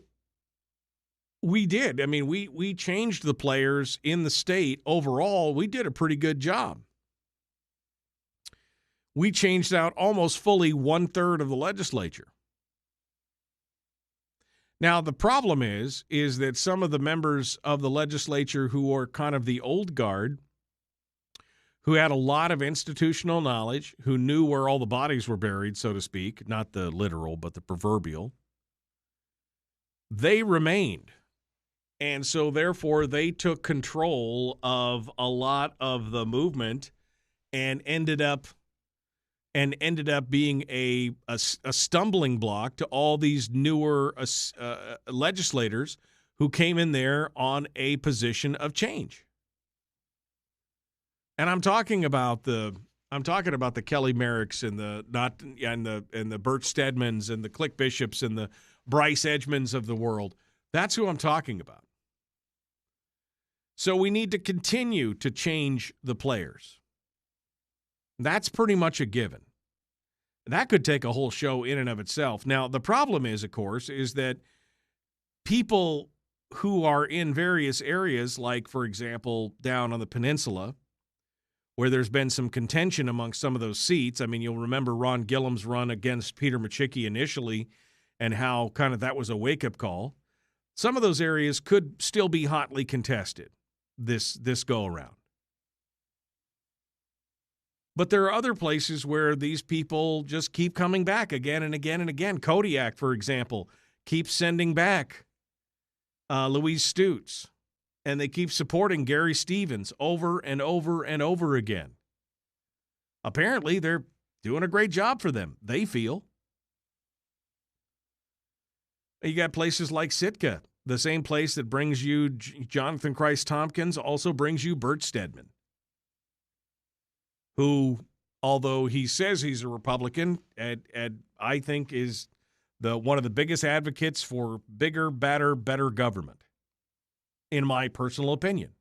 we did. I mean, we changed the players in the state. Overall, we did a pretty good job. We changed out almost fully 1/3 of the legislature. Now, the problem is that some of the members of the legislature who are kind of the old guard, who had a lot of institutional knowledge, who knew where all the bodies were buried, so to speak, not the literal, but the proverbial, they remained. And so, therefore, they took control of a lot of the movement and ended up being a stumbling block to all these newer legislators who came in there on a position of change. And I'm talking about the Kelly Merricks and the Bert Stedmans and the Click Bishops and the Bryce Edgmans of the world. That's who I'm talking about. So we need to continue to change the players. That's pretty much a given. That could take a whole show in and of itself. Now, the problem is, of course, is that people who are in various areas, like, for example, down on the peninsula, where there's been some contention among some of those seats. I mean, you'll remember Ron Gillum's run against Peter Machicki initially and how kind of that was a wake-up call. Some of those areas could still be hotly contested this go-around. But there are other places where these people just keep coming back again and again and again. Kodiak, for example, keeps sending back Louise Stutes, and they keep supporting Gary Stevens over and over and over again. Apparently, they're doing a great job for them, they feel. You got places like Sitka, the same place that brings you Jonathan Christ Tompkins, also brings you Bert Stedman, who, although he says he's a Republican, and I think is one of the biggest advocates for bigger, better government, in my personal opinion.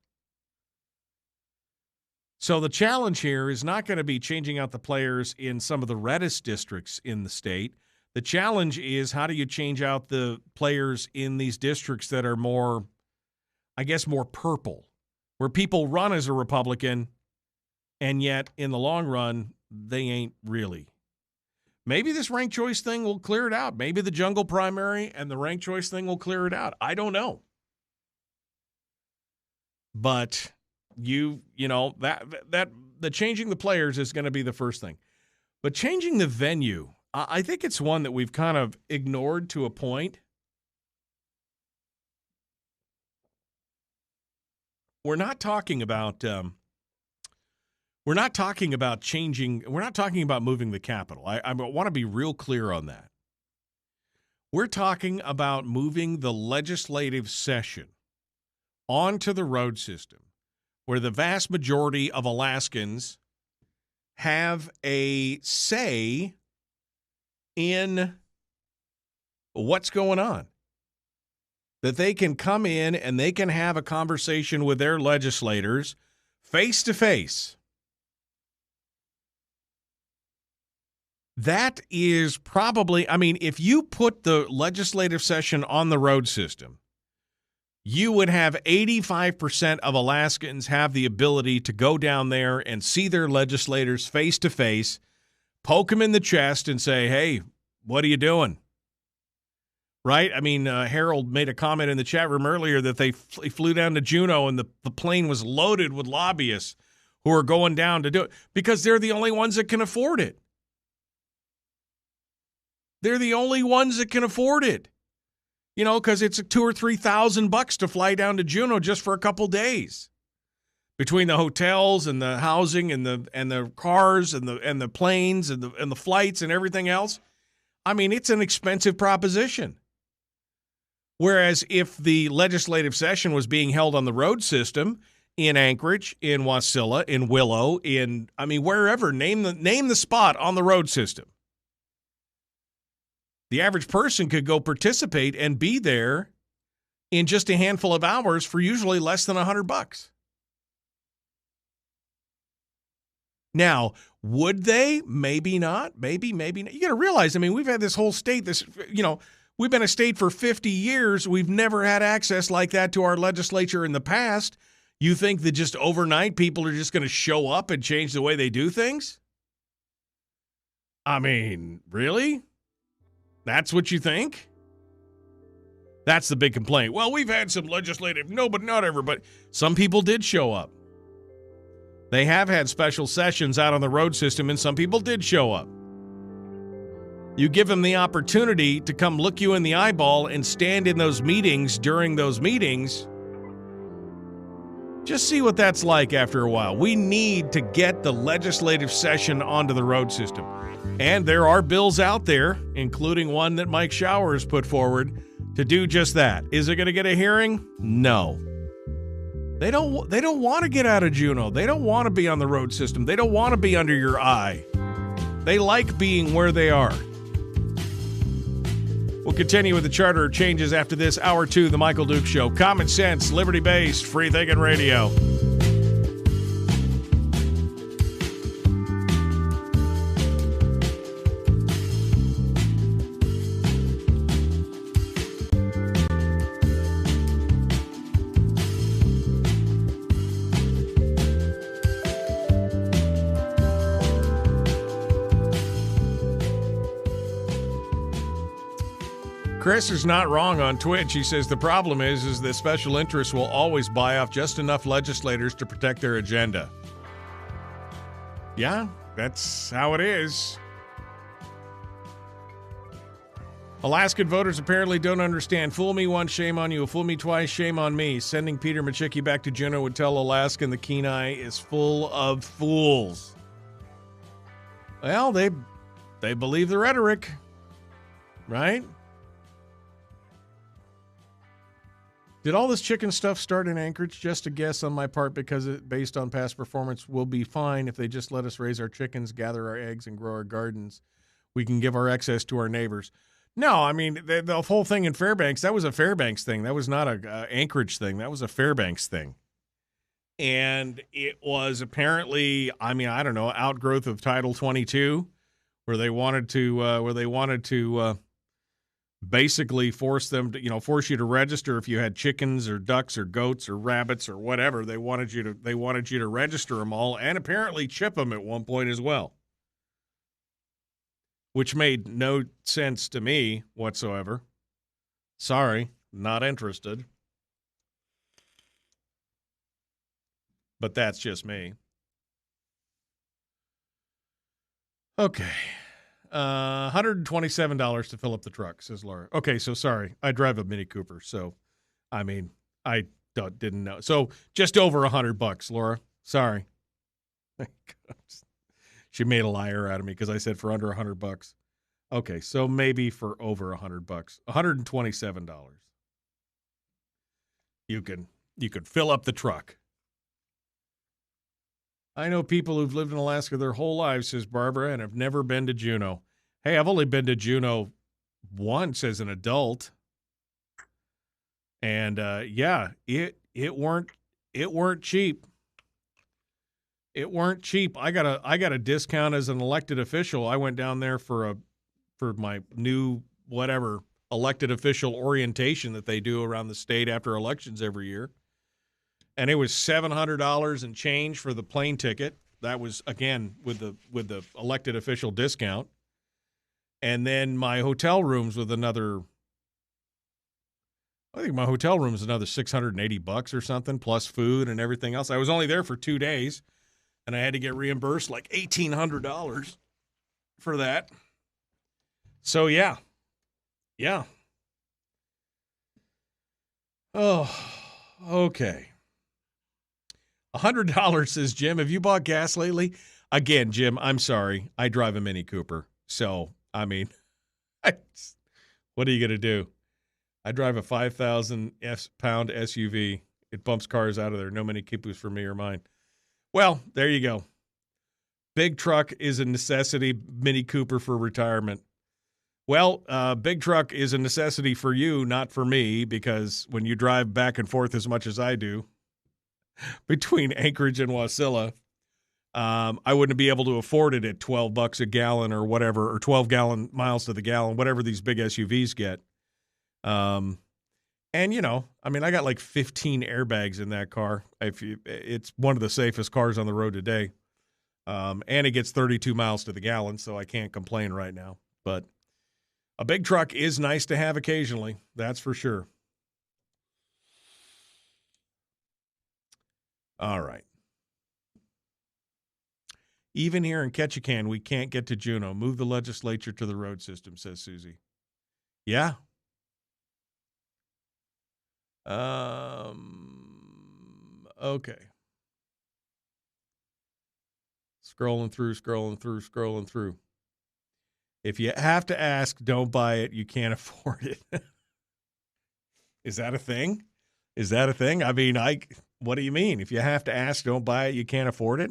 So the challenge here is not going to be changing out the players in some of the reddest districts in the state. The challenge is, how do you change out the players in these districts that are more, I guess, more purple, where people run as a Republican, and yet, in the long run, they ain't really. Maybe this ranked choice thing will clear it out. Maybe the jungle primary and the ranked choice thing will clear it out. I don't know. But that the changing the players is going to be the first thing. But changing the venue, I think it's one that we've kind of ignored to a point. we're not talking about we're not talking about changing. We're not talking about moving the Capitol. I want to be real clear on that. We're talking about moving the legislative session onto the road system, where the vast majority of Alaskans have a say in what's going on. That they can come in and they can have a conversation with their legislators face to face. That is probably, I mean, if you put the legislative session on the road system, you would have 85% of Alaskans have the ability to go down there and see their legislators face to face, poke them in the chest and say, hey, what are you doing? Right? I mean, Harold made a comment in the chat room earlier that they flew down to Juneau and the plane was loaded with lobbyists who are going down to do it because they're the only ones that can afford it. They're the only ones that can afford it. You know, because it's $2,000 or $3,000 to fly down to Juneau just for a couple days, between the hotels and the housing and the cars and the planes and the flights and everything else. I mean, it's an expensive proposition. Whereas if the legislative session was being held on the road system in Anchorage, in Wasilla, in Willow, wherever, name the spot on the road system. The average person could go participate and be there in just a handful of hours for usually less than $100. Now, would they? Maybe not. Maybe not. You got to realize, I mean, we've had this whole state, we've been a state for 50 years. We've never had access like that to our legislature in the past. You think that just overnight people are just going to show up and change the way they do things? I mean, really? That's what you think? That's the big complaint. Well, we've had some legislative, no, but not everybody. Some people did show up. They have had special sessions out on the road system, and some people did show up. You give them the opportunity to come look you in the eyeball and stand in those meetings during those meetings. Just see what that's like after a while. We need to get the legislative session onto the road system. And there are bills out there, including one that Mike Shower has put forward, to do just that. Is it going to get a hearing? No. They don't want to get out of Juneau. They don't want to be on the road system. They don't want to be under your eye. They like being where they are. We'll continue with the charter changes after this hour 2, The Michael Duke Show. Common sense, liberty-based, free-thinking radio. Chris is not wrong on Twitch. He says the problem is that special interests will always buy off just enough legislators to protect their agenda. Yeah, that's how it is. Alaskan voters apparently don't understand. Fool me once, shame on you. Fool me twice, shame on me. Sending Peter Machicki back to Juneau would tell Alaskan the Kenai is full of fools. Well, they believe the rhetoric, right? Did all this chicken stuff start in Anchorage? Just a guess on my part, because based on past performance, we'll be fine if they just let us raise our chickens, gather our eggs, and grow our gardens. We can give our excess to our neighbors. No, I mean, the whole thing in Fairbanks, that was a Fairbanks thing. That was not a Anchorage thing. That was a Fairbanks thing. And it was apparently, I mean, I don't know, outgrowth of Title 22, where they wanted to basically force you to register if you had chickens or ducks or goats or rabbits or whatever. They wanted you to register them all, and apparently chip them at one point as well, which made no sense to me whatsoever. Sorry, not interested. But that's just me. Okay. $127 to fill up the truck, says Laura. Okay, so sorry. I drive a Mini Cooper, so, I mean, I didn't know. So just over $100, Laura. Sorry. She made a liar out of me because I said for under $100. Okay, so maybe for over $100, $127. You could fill up the truck. I know people who've lived in Alaska their whole lives, says Barbara, and have never been to Juneau. Hey, I've only been to Juneau once as an adult. And it weren't cheap. It weren't cheap. I got a discount as an elected official. I went down there for my new whatever elected official orientation that they do around the state after elections every year. And it was $700 and change for the plane ticket. That was, again, with the elected official discount. And then my hotel rooms with another, I think my hotel room is another $680 or something, plus food and everything else. I was only there for 2 days, and I had to get reimbursed like $1,800 for that. So, yeah. Oh, okay. $100, says Jim. Have you bought gas lately? Again, Jim, I'm sorry. I drive a Mini Cooper. So, I mean, what are you going to do? I drive a 5,000-pound SUV. It bumps cars out of there. No Mini Coopers for me or mine. Well, there you go. Big truck is a necessity. Mini Cooper for retirement. Well, big truck is a necessity for you, not for me, because when you drive back and forth as much as I do, between Anchorage and Wasilla, I wouldn't be able to afford it at $12 a gallon or whatever, or 12 miles to the gallon, whatever these big SUVs get. And I got like 15 airbags in that car. It's one of the safest cars on the road today. And it gets 32 miles to the gallon, so I can't complain right now. But a big truck is nice to have occasionally. That's for sure. All right. Even here in Ketchikan, we can't get to Juneau. Move the legislature to the road system, says Susie. Yeah. Okay. Scrolling through. If you have to ask, don't buy it. You can't afford it. Is that a thing? I mean, what do you mean? If you have to ask, don't buy it. You can't afford it.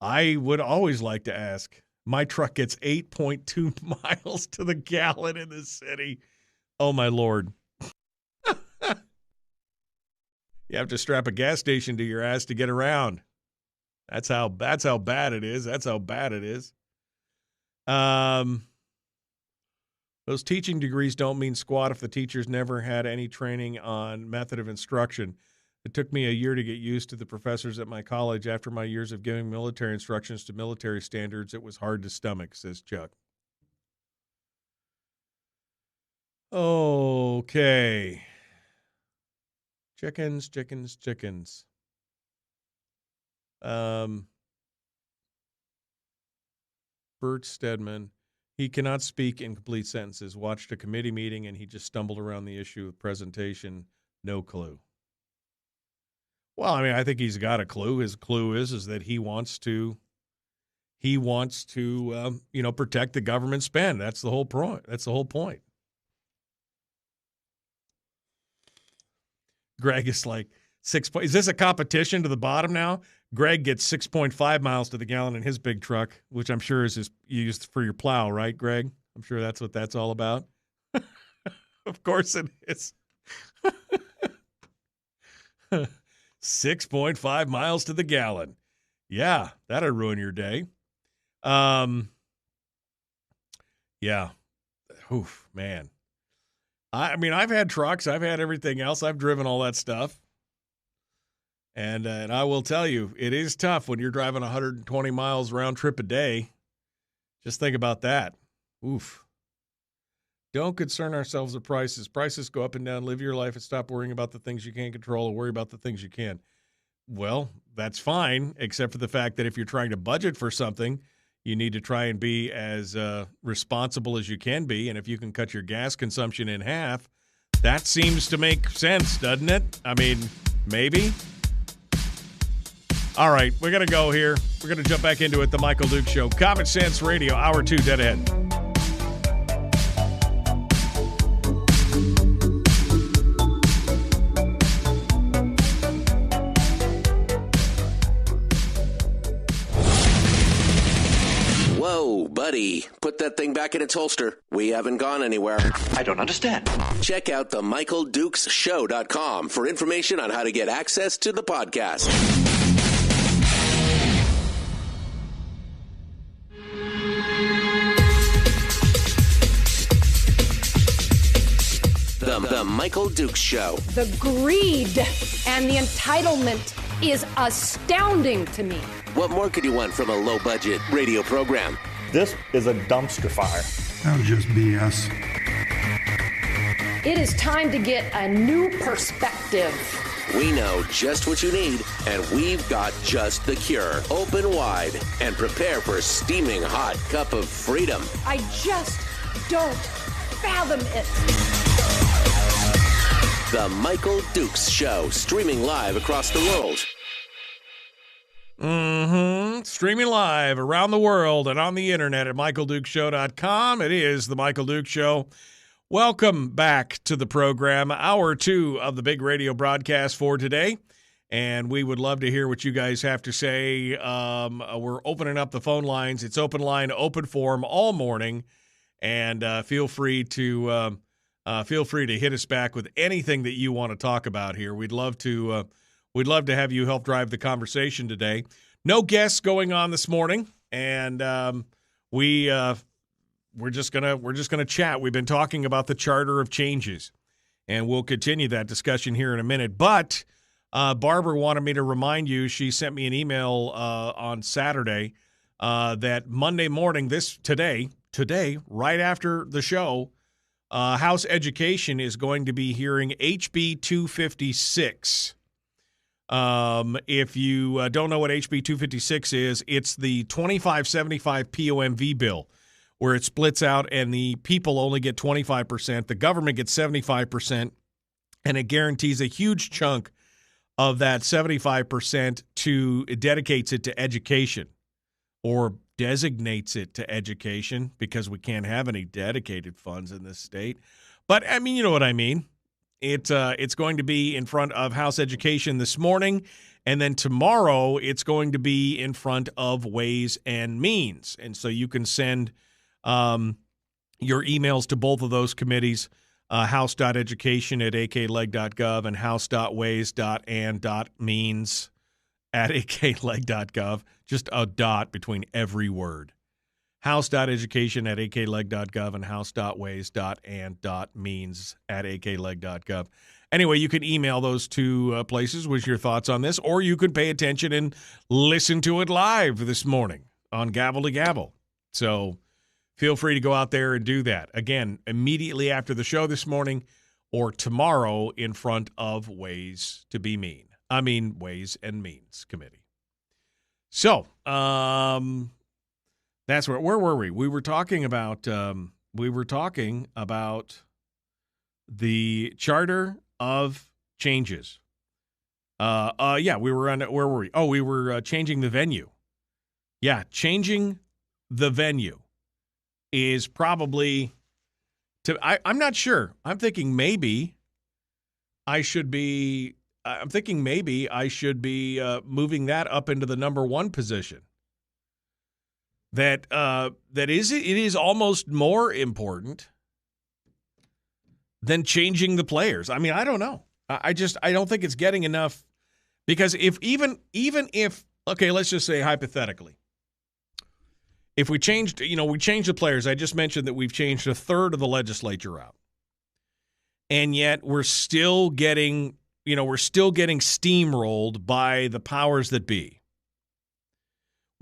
I would always like to ask. My truck gets 8.2 miles to the gallon in the city. Oh, my Lord. You have to strap a gas station to your ass to get around. That's how bad it is. Those teaching degrees don't mean squat if the teachers never had any training on method of instruction. It took me a year to get used to the professors at my college. After my years of giving military instructions to military standards, it was hard to stomach, says Chuck. Okay. Chickens. Bert Stedman. He cannot speak in complete sentences. Watched a committee meeting and he just stumbled around the issue of presentation. No clue. Well, I mean, I think he's got a clue. His clue is that he wants to protect the government spend. That's the whole point. Greg is like is this a competition to the bottom now? Greg gets 6.5 miles to the gallon in his big truck, which I'm sure is used for your plow, right, Greg? I'm sure that's what that's all about. Of course it is. 6.5 miles to the gallon. Yeah, that'll ruin your day. Yeah. Oof, man. I mean, I've had trucks. I've had everything else. I've driven all that stuff. And I will tell you, it is tough when you're driving 120 miles round trip a day. Just think about that. Oof. Don't concern ourselves with prices. Prices go up and down. Live your life and stop worrying about the things you can't control and worry about the things you can. Well, that's fine, except for the fact that if you're trying to budget for something, you need to try and be as responsible as you can be. And if you can cut your gas consumption in half, that seems to make sense, doesn't it? I mean, Maybe. All right, we're going to go here. We're going to jump back into it. The Michael Duke Show. Common Sense Radio, Hour 2, dead ahead. Whoa, buddy. Put that thing back in its holster. We haven't gone anywhere. I don't understand. Check out themichaeldukesshow.com for information on how to get access to the podcast. The Michael Duke Show. The greed and the entitlement is astounding to me. What more could you want from a low-budget radio program? This is a dumpster fire. That was just BS. It is time to get a new perspective. We know just what you need, and we've got just the cure. Open wide and prepare for a steaming hot cup of freedom. I just don't fathom it. The Michael Dukes Show, streaming live across the world. Streaming live around the world and on the internet at michaeldukeshow.com. It is the Michael Duke Show. Welcome back to the program, Hour 2 of the big radio broadcast for today. And we would love to hear what you guys have to say. We're opening up the phone lines. It's open line, open forum all morning. And feel free to hit us back with anything that you want to talk about here. We'd love to have you help drive the conversation today. No guests going on this morning, and we're just gonna chat. We've been talking about the Charter of Changes, and we'll continue that discussion here in a minute. But Barbara wanted me to remind you. She sent me an email on Saturday that Monday morning, today, right after the show, House Education is going to be hearing HB 256. If you don't know what HB 256 is, it's the 2575 POMV bill, where it splits out and the people only get 25%, the government gets 75%, and it guarantees a huge chunk of that 75% dedicates it to education, or designates it to education, because we can't have any dedicated funds in this state. But, I mean, you know what I mean. It's going to be in front of House Education this morning, and then tomorrow it's going to be in front of Ways and Means. And so you can send your emails to both of those committees, house.education@akleg.gov and house.ways.and.means@akleg.gov. Just a dot between every word. House.education@akleg.gov and house.ways.and.means@akleg.gov. Anyway, you can email those two places with your thoughts on this, or you could pay attention and listen to it live this morning on Gavel to Gavel. So feel free to go out there and do that. Again, immediately after the show this morning, or tomorrow in front of Ways and Means Committee. So, that's where were we? We were talking about the Charter of Changes. We were on. Where were we? Oh, we were changing the venue. Yeah, changing the venue is probably. I'm not sure. I'm thinking maybe I should be moving that up into the number one position. It is almost more important than changing the players. I mean, I don't know. I don't think it's getting enough, because if let's just say hypothetically, if we changed the players, I just mentioned that we've changed a third of the legislature out, and yet we're still getting steamrolled by the powers that be.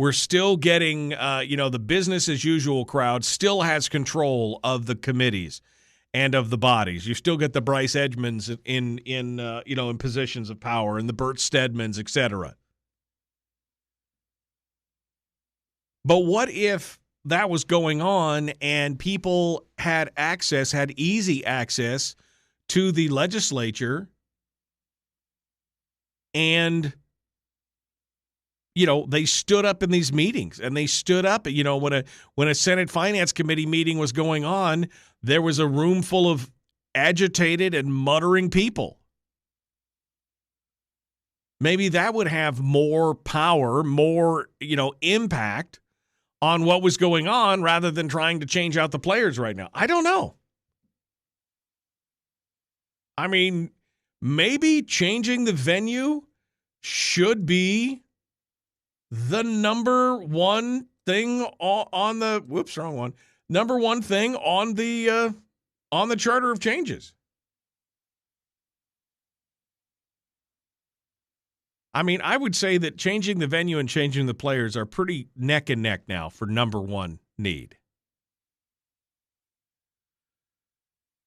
We're still getting, the business as usual crowd still has control of the committees and of the bodies. You still get the Bryce Edgmans in positions of power, and the Bert Stedmans, et cetera. But what if that was going on and people had easy access to the legislature And, they stood up in these meetings, and they stood up, when a Senate Finance Committee meeting was going on, there was a room full of agitated and muttering people. Maybe that would have more power, more, impact on what was going on rather than trying to change out the players right now. I don't know. I mean, maybe changing the venue should be the number one thing on the number one thing on the charter of changes. I mean, I would say that changing the venue and changing the players are pretty neck and neck now for number one need.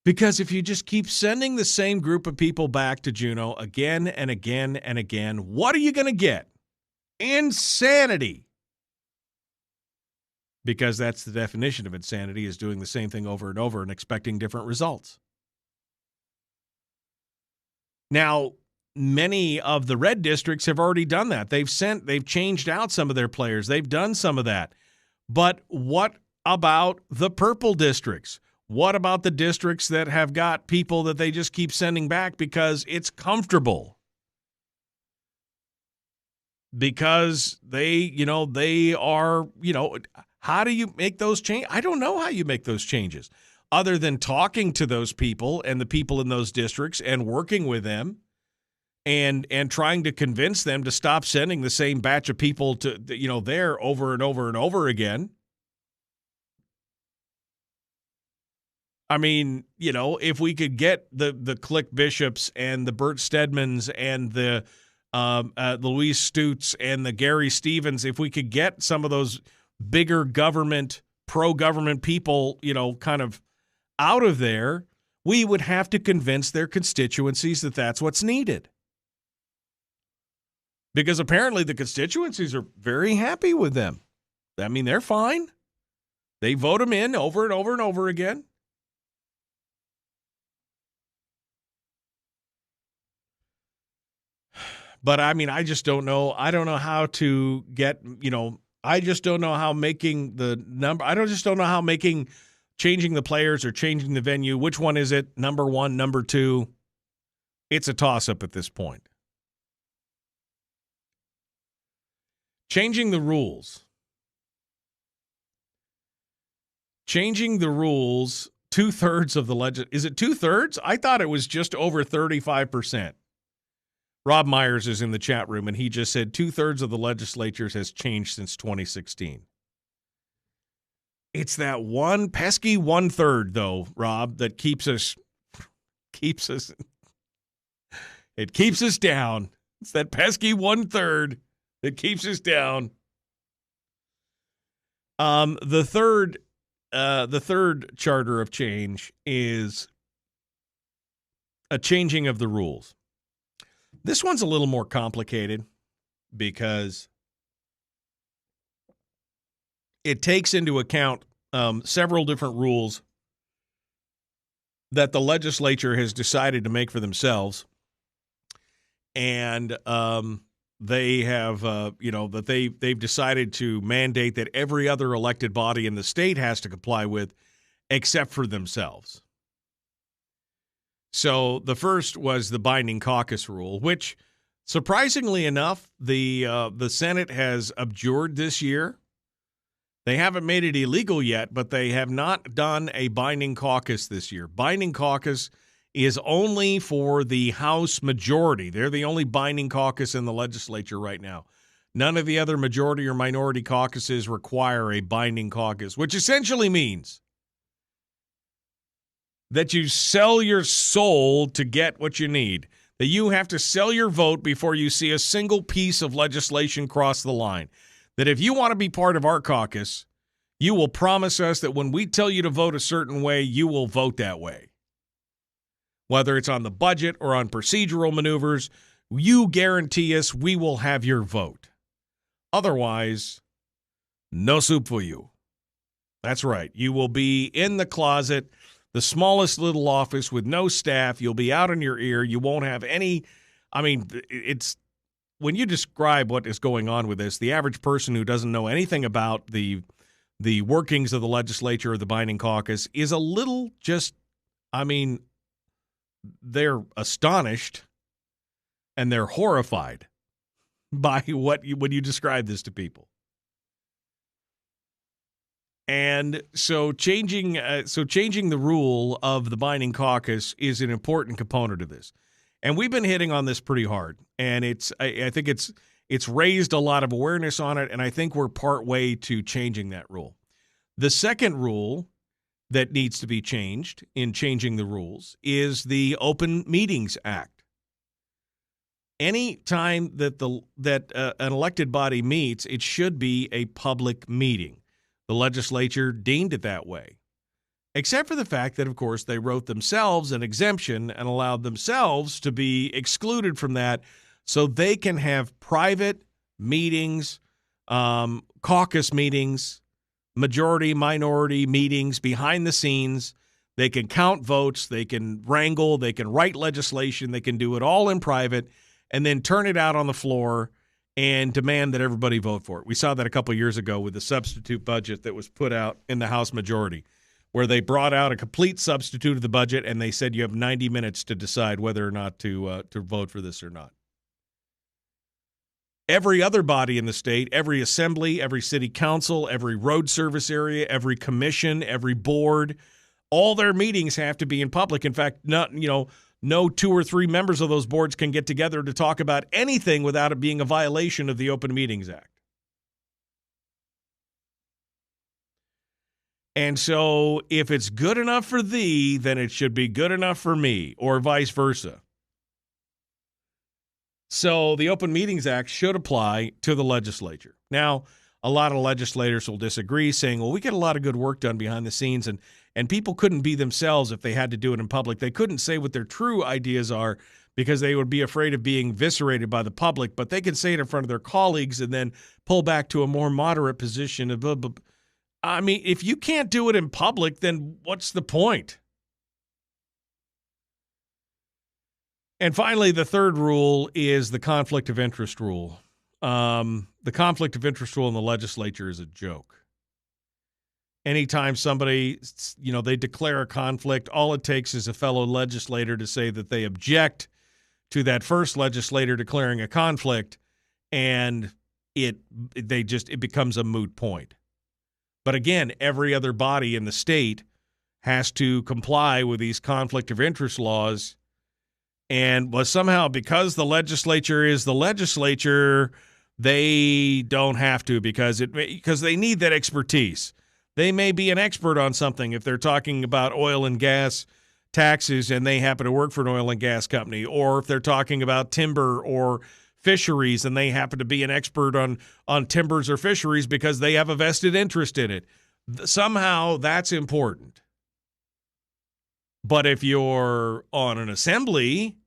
Because if you just keep sending the same group of people back to Juneau again and again and again, what are you going to get? Insanity. Because that's the definition of insanity, is doing the same thing over and over and expecting different results. Now, many of the red districts have already done that. They've changed out some of their players. They've done some of that. But what about the purple districts? What about the districts that have got people that they just keep sending back because it's comfortable? Because they are, how do you make those changes? I don't know how you make those changes other than talking to those people and the people in those districts and working with them. And trying to convince them to stop sending the same batch of people to, there over and over and over again. I mean, if we could get the Click Bishops and the Bert Stedmans and the Louise Stutes and the Gary Stevens, if we could get some of those bigger government, pro-government people, kind of out of there, we would have to convince their constituencies that that's what's needed. Because apparently the constituencies are very happy with them. I mean, they're fine. They vote them in over and over and over again. But, I mean, I just don't know. I don't know how to get, I just don't know how making the number. I just don't know how making changing the players or changing the venue. Which one is it? Number one, number two? It's a toss-up at this point. Changing the rules. Changing the rules, 2/3 of the is it 2/3? I thought it was just over 35%. Rob Myers is in the chat room, and he just said 2/3 of the legislatures has changed since 2016. It's that one pesky 1/3, though, Rob, that keeps us down. It's that pesky 1/3 that keeps us down. The third charter of change is a changing of the rules. This one's a little more complicated because it takes into account several different rules that the legislature has decided to make for themselves, and they have, that they've decided to mandate that every other elected body in the state has to comply with, except for themselves. So the first was the binding caucus rule, which, surprisingly enough, the Senate has abjured this year. They haven't made it illegal yet, but they have not done a binding caucus this year. Binding caucus is only for the House majority. They're the only binding caucus in the legislature right now. None of the other majority or minority caucuses require a binding caucus, which essentially means that you sell your soul to get what you need, that you have to sell your vote before you see a single piece of legislation cross the line, that if you want to be part of our caucus, you will promise us that when we tell you to vote a certain way, you will vote that way. Whether it's on the budget or on procedural maneuvers, you guarantee us we will have your vote. Otherwise, no soup for you. That's right. You will be in the closet, the smallest little office with no staff. You'll be out in your ear. You won't have any. I mean, it's when you describe what is going on with this, the average person who doesn't know anything about the workings of the legislature or the binding caucus is a little they're astonished and they're horrified by when you describe this to people. And so changing the rule of the binding caucus is an important component of this. And we've been hitting on this pretty hard. And I think it's raised a lot of awareness on it, and I think we're part way to changing that rule. The second rule that needs to be changed in changing the rules is the Open Meetings Act. Any time that an elected body meets, it should be a public meeting. The legislature deemed it that way, except for the fact that, of course, they wrote themselves an exemption and allowed themselves to be excluded from that so they can have private meetings, caucus meetings, majority, minority meetings behind the scenes. They can count votes, they can wrangle, they can write legislation, they can do it all in private and then turn it out on the floor and demand that everybody vote for it. We saw that a couple of years ago with the substitute budget that was put out in the House majority, where they brought out a complete substitute of the budget and they said you have 90 minutes to decide whether or not to vote for this or not. Every other body in the state, every assembly, every city council, every road service area, every commission, every board, all their meetings have to be in public. In fact, no 2 or 3 members of those boards can get together to talk about anything without it being a violation of the Open Meetings Act. And so if it's good enough for thee, then it should be good enough for me, or vice versa. So the Open Meetings Act should apply to the legislature. Now, a lot of legislators will disagree, saying, well, we get a lot of good work done behind the scenes, and people couldn't be themselves if they had to do it in public. They couldn't say what their true ideas are because they would be afraid of being eviscerated by the public, but they can say it in front of their colleagues and then pull back to a more moderate position. I mean, if you can't do it in public, then what's the point? And finally, the third rule is the conflict of interest rule. The conflict of interest rule in the legislature is a joke. Anytime somebody, they declare a conflict, all it takes is a fellow legislator to say that they object to that first legislator declaring a conflict, and it becomes a moot point. But again, every other body in the state has to comply with these conflict of interest laws. And somehow, because the legislature is the legislature, they don't have to because they need that expertise. They may be an expert on something if they're talking about oil and gas taxes and they happen to work for an oil and gas company, or if they're talking about timber or fisheries and they happen to be an expert on timbers or fisheries because they have a vested interest in it. Somehow that's important. But if you're on an assembly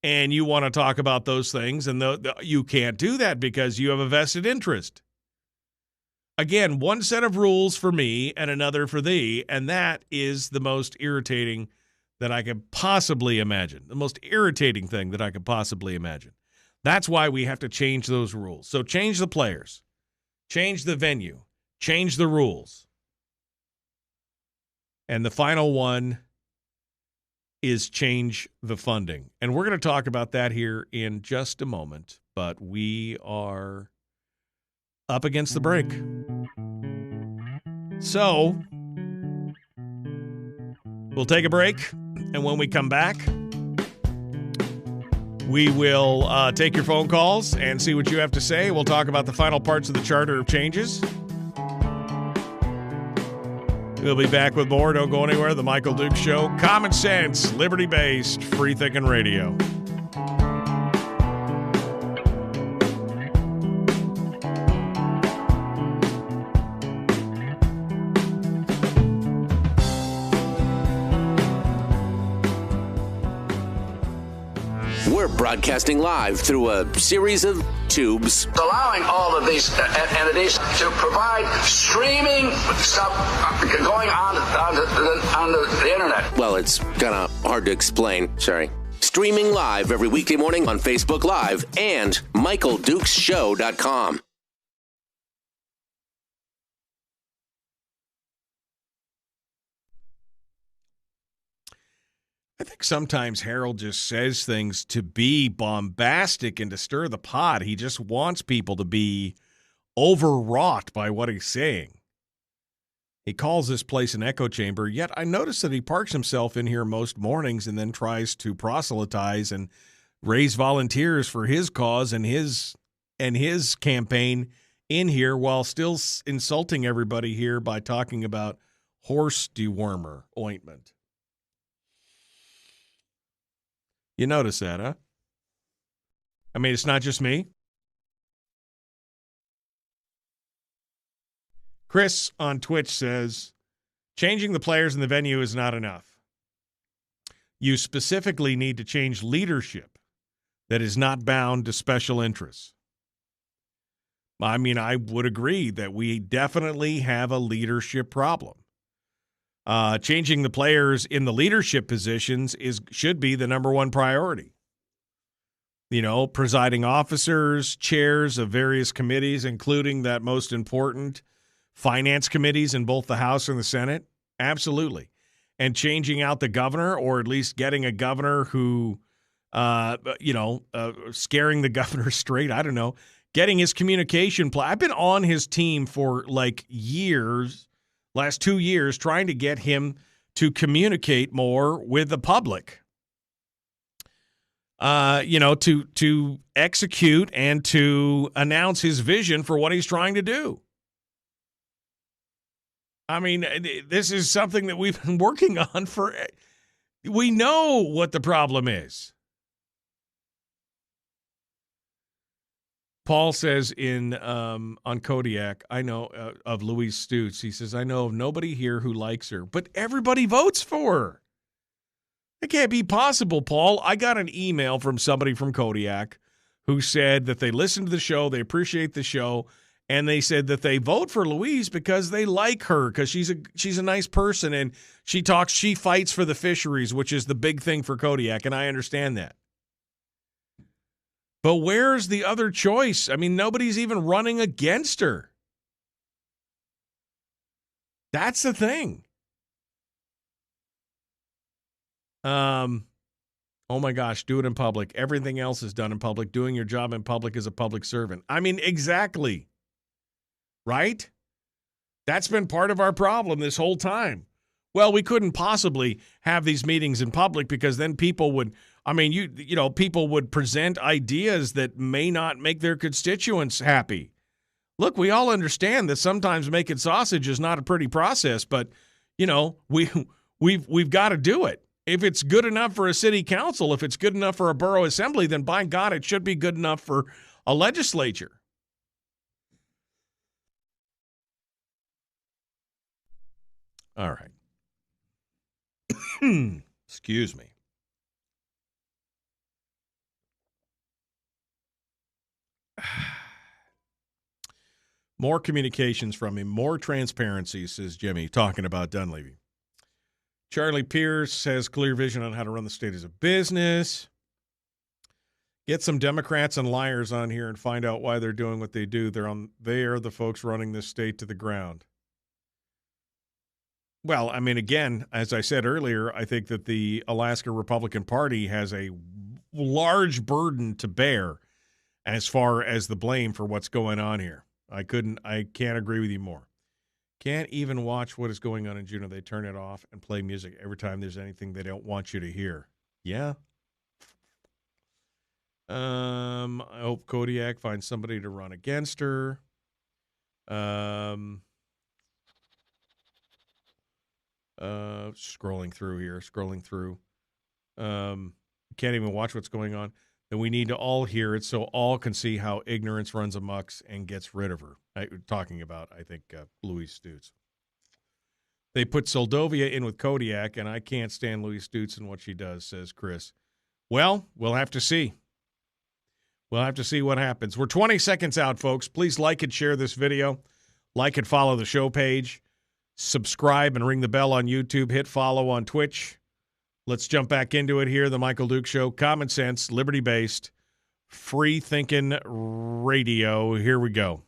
and you want to talk about those things, and you can't do that because you have a vested interest. Again, one set of rules for me and another for thee, and that is the most irritating that I could possibly imagine, the most irritating thing that I could possibly imagine. That's why we have to change those rules. So change the players, change the venue, change the rules. And the final one is change the funding. And we're going to talk about that here in just a moment, but we are up against the break. So we'll take a break, and when we come back, we will take your phone calls and see what you have to say. We'll talk about the final parts of the Charter of Changes. We'll be back with more. Don't go anywhere. The Michael Dukes Show. Common sense, liberty-based, free-thinking radio. We're broadcasting live through a series of tubes. Allowing all of these entities to provide streaming stuff going on the internet. Well, it's kind of hard to explain. Sorry. Streaming live every weekday morning on Facebook Live and MichaelDukesShow.com. I think sometimes Harold just says things to be bombastic and to stir the pot. He just wants people to be overwrought by what he's saying. He calls this place an echo chamber, yet I notice that he parks himself in here most mornings and then tries to proselytize and raise volunteers for his cause and his campaign in here while still insulting everybody here by talking about horse dewormer ointment. You notice that, huh? I mean, it's not just me. Chris on Twitch says, changing the players in the venue is not enough. You specifically need to change leadership that is not bound to special interests. I mean, I would agree that we definitely have a leadership problem. Changing the players in the leadership positions should be the number one priority. You know, presiding officers, chairs of various committees, including that most important finance committees in both the House and the Senate. Absolutely. And changing out the governor, or at least getting a governor who, scaring the governor straight. I don't know. Getting his communication plan. I've been on his team for like years. Last 2 years, trying to get him to communicate more with the public, to execute and to announce his vision for what he's trying to do. I mean, this is something that we've been working on we know what the problem is. Paul says on Kodiak, I know of Louise Stutz. He says, I know of nobody here who likes her, but everybody votes for her. It can't be possible, Paul. I got an email from somebody from Kodiak who said that they listen to the show, they appreciate the show, and they said that they vote for Louise because they like her, because she's a nice person, and she fights for the fisheries, which is the big thing for Kodiak, and I understand that. But where's the other choice? I mean, nobody's even running against her. That's the thing. Oh my gosh, do it in public. Everything else is done in public. Doing your job in public is a public servant. I mean, exactly. Right? That's been part of our problem this whole time. Well, we couldn't possibly have these meetings in public because then people would, people would present ideas that may not make their constituents happy. Look, we all understand that sometimes making sausage is not a pretty process, but, we've got to do it. If it's good enough for a city council, if it's good enough for a borough assembly, then by God, it should be good enough for a legislature. All right. Excuse me. More communications from him, more transparency, says Jimmy, talking about Dunleavy. Charlie Pierce has clear vision on how to run the state as a business. Get some Democrats and liars on here and find out why they're doing what they do. They are the folks running this state to the ground. Well, I mean, again, as I said earlier, I think that the Alaska Republican Party has a large burden to bear as far as the blame for what's going on here. I can't agree with you more. Can't even watch what is going on in Juneau. They turn it off and play music every time there's anything they don't want you to hear. Yeah. I hope Kodiak finds somebody to run against her. Scrolling through. Can't even watch what's going on. Then we need to all hear it so all can see how ignorance runs amok and gets rid of her. Talking about, I think, Louise Stutz. They put Soldovia in with Kodiak, and I can't stand Louise Stutz and what she does, says Chris. Well, we'll have to see. We'll have to see what happens. We're 20 seconds out, folks. Please like and share this video. Like and follow the show page. Subscribe and ring the bell on YouTube. Hit follow on Twitch. Let's jump back into it here. The Michael Duke Show, common sense, liberty-based, free-thinking radio. Here we go.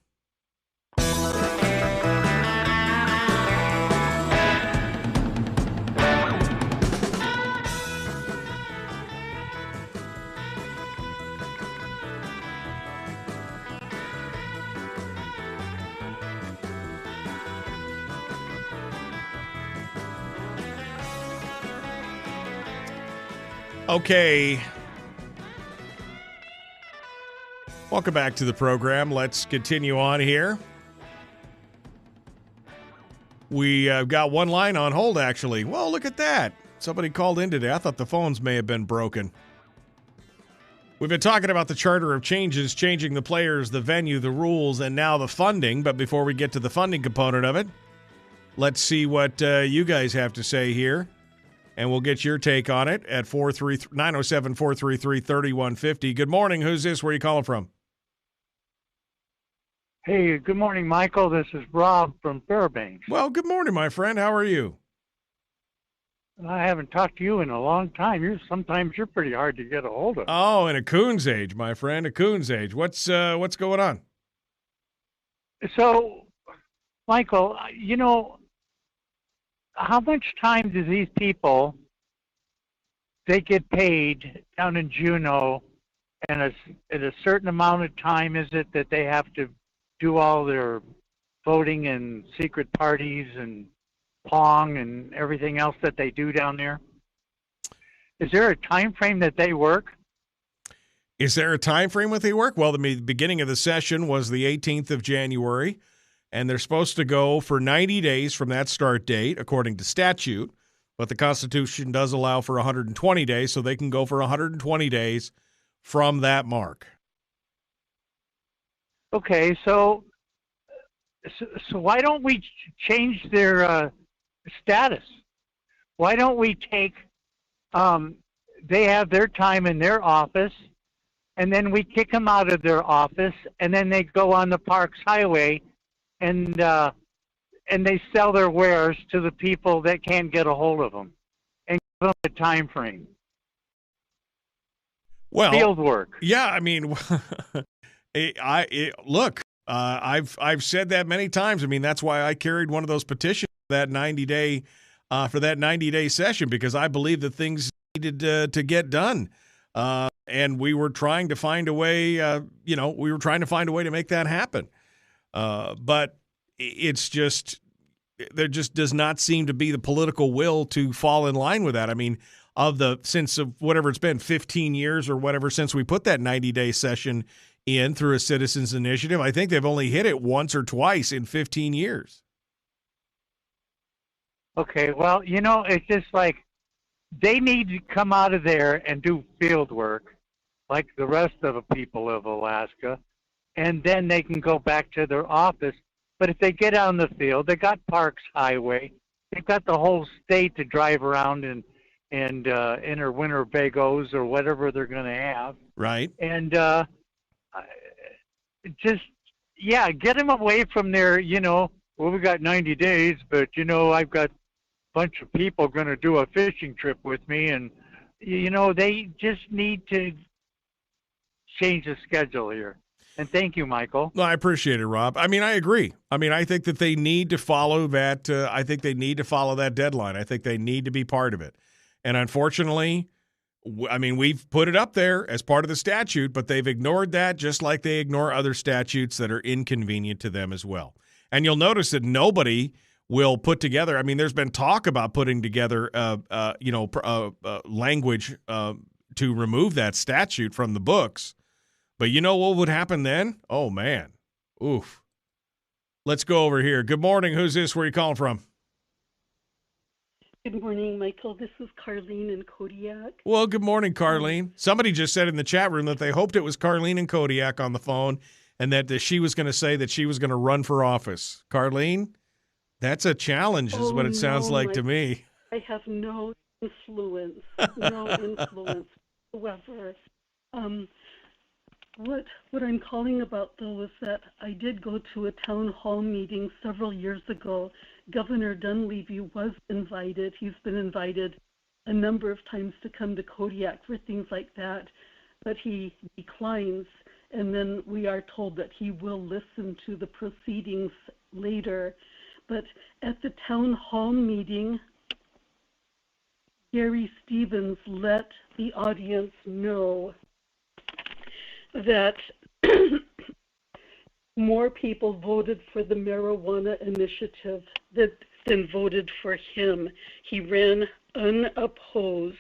Okay. Welcome back to the program. Let's continue on here. We got one line on hold, actually. Well, look at that. Somebody called in today. I thought the phones may have been broken. We've been talking about the Charter of Changes, changing the players, the venue, the rules, and now the funding. But before we get to the funding component of it, let's see what you guys have to say here. And we'll get your take on it at 907-433-3150. Good morning. Who's this? Where are you calling from? Hey, good morning, Michael. This is Rob from Fairbanks. Well, good morning, my friend. How are you? I haven't talked to you in a long time. Sometimes you're pretty hard to get a hold of. Oh, in a coon's age, my friend, a coon's age. What's going on? So, Michael, how much time do these people, they get paid down in Juneau, and at a certain amount of time is it that they have to do all their voting and secret parties and Pong and everything else that they do down there? Is there a time frame that they work? Is there a time frame that they work? Well, the beginning of the session was the 18th of January. And they're supposed to go for 90 days from that start date, according to statute. But the Constitution does allow for 120 days, so they can go for 120 days from that mark. Okay, so why don't we change their status? Why don't we take they have their time in their office, and then we kick them out of their office, and then they go on the Parks Highway and they sell their wares to the people that can't get a hold of them, and give them a time frame. Well, field work. Yeah, I mean, look, I've said that many times. I mean, that's why I carried one of those petitions for that 90-day session, because I believe that things needed to get done, and we were trying to find a way. We were trying to find a way to make that happen. But it's just, there just does not seem to be the political will to fall in line with that. I mean, since whatever it's been, 15 years or whatever, since we put that 90-day session in through a citizens initiative, I think they've only hit it once or twice in 15 years. Okay, well, it's just like they need to come out of there and do field work like the rest of the people of Alaska. And then they can go back to their office. But if they get out in the field, they got Parks Highway. They've got the whole state to drive around and enter Winnebagos or whatever they're going to have. Right. And get them away from their, well, we got 90 days, but, I've got a bunch of people going to do a fishing trip with me. And, they just need to change the schedule here. And thank you, Michael. No, I appreciate it, Rob. I mean, I agree. I mean, I think that they need to follow that. I think they need to follow that deadline. I think they need to be part of it. And unfortunately, I mean, we've put it up there as part of the statute, but they've ignored that just like they ignore other statutes that are inconvenient to them as well. And you'll notice that nobody will put together. I mean, there's been talk about putting together, language to remove that statute from the books. But you know what would happen then? Oh, man. Oof. Let's go over here. Good morning. Who's this? Where are you calling from? Good morning, Michael. This is Carlene in Kodiak. Well, good morning, Carlene. Somebody just said in the chat room that they hoped it was Carlene in Kodiak on the phone and that she was going to say that she was going to run for office. Carlene, that's a challenge is what it sounds like to me. I have no influence whatsoever. What I'm calling about, though, is that I did go to a town hall meeting several years ago. Governor Dunleavy was invited. He's been invited a number of times to come to Kodiak for things like that, but he declines. And then we are told that he will listen to the proceedings later. But at the town hall meeting, Gary Stevens let the audience know that more people voted for the marijuana initiative than voted for him. He ran unopposed.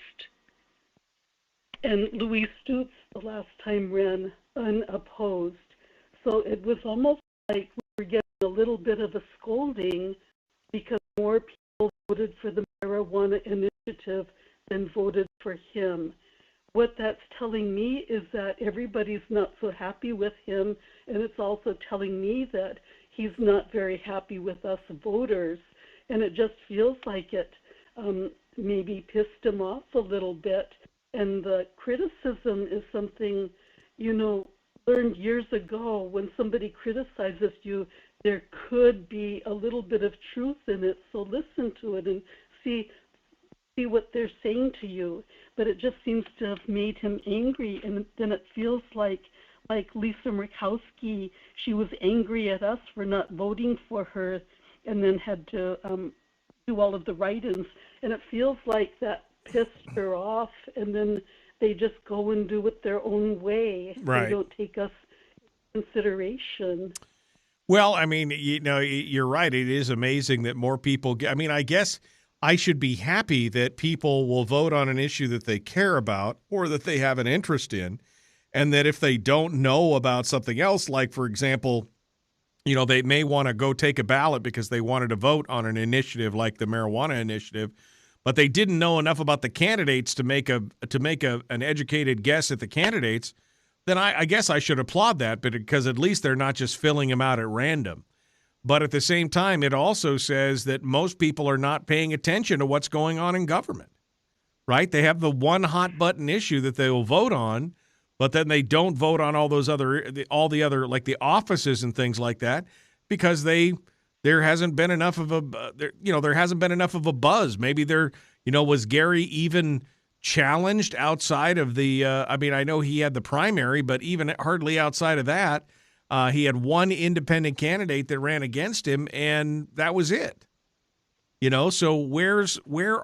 And Louis Stutz the last time ran unopposed. So it was almost like we were getting a little bit of a scolding because more people voted for the marijuana initiative than voted for him. What that's telling me is that everybody's not so happy with him, and it's also telling me that he's not very happy with us voters, and it just feels like it maybe pissed him off a little bit. And the criticism is something, learned years ago. When somebody criticizes you, there could be a little bit of truth in it, so listen to it and see what they're saying to you. But it just seems to have made him angry, and then it feels like Lisa Murkowski, she was angry at us for not voting for her and then had to do all of the write-ins, and it feels like that pissed her off, and then they just go and do it their own way. Right. They don't take us into consideration. Well, I mean, you're right. It is amazing that more people I guess I should be happy that people will vote on an issue that they care about or that they have an interest in, and that if they don't know about something else, like, for example, they may want to go take a ballot because they wanted to vote on an initiative like the marijuana initiative, but they didn't know enough about the candidates to make an educated guess at the candidates, then I guess I should applaud that, but because at least they're not just filling them out at random. But at the same time, it also says that most people are not paying attention to what's going on in government, right? They have the one hot button issue that they will vote on, but then they don't vote on all the other like the offices and things like that because there hasn't been enough of a buzz. Maybe was Gary even challenged outside of the I know he had the primary, but even hardly outside of that, he had one independent candidate that ran against him, and that was it. So where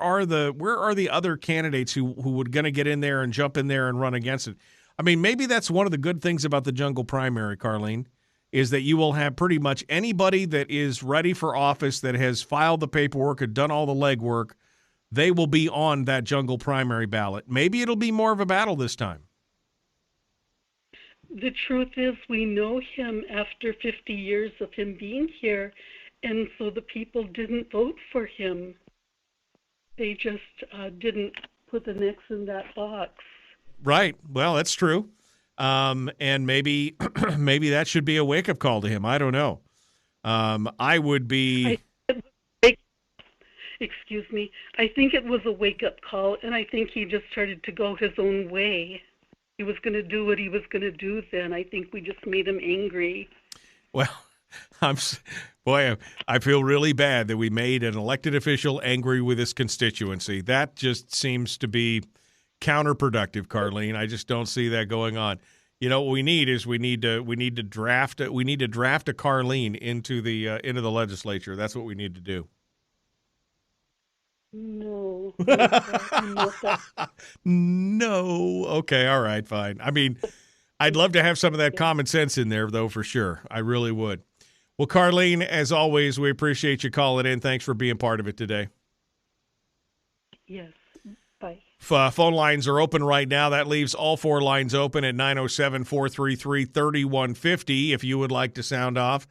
are the other candidates who were going to get in there and jump in there and run against it? I mean, maybe that's one of the good things about the jungle primary, Carlene, is that you will have pretty much anybody that is ready for office that has filed the paperwork and done all the legwork. They will be on that jungle primary ballot. Maybe it'll be more of a battle this time. The truth is, we know him after 50 years of him being here, and so the people didn't vote for him. They just didn't put an X in that box. Right. Well, that's true. And maybe that should be a wake-up call to him. I don't know. I would be... Excuse me. I think it was a wake-up call, and I think he just started to go his own way. He was going to do what he was going to do then. I think we just made him angry. Well, I feel really bad that we made an elected official angry with his constituency. That just seems to be counterproductive, Carlene. I just don't see that going on. What we need is we need to draft a Carlene into the legislature. That's what we need to do. No. No. Okay. All right. Fine. I mean, I'd love to have some of that common sense in there, though, for sure. I really would. Well, Carlene, as always, we appreciate you calling in. Thanks for being part of it today. Yes. Bye. Phone lines are open right now. That leaves all four lines open at 907-433-3150. If you would like to sound off,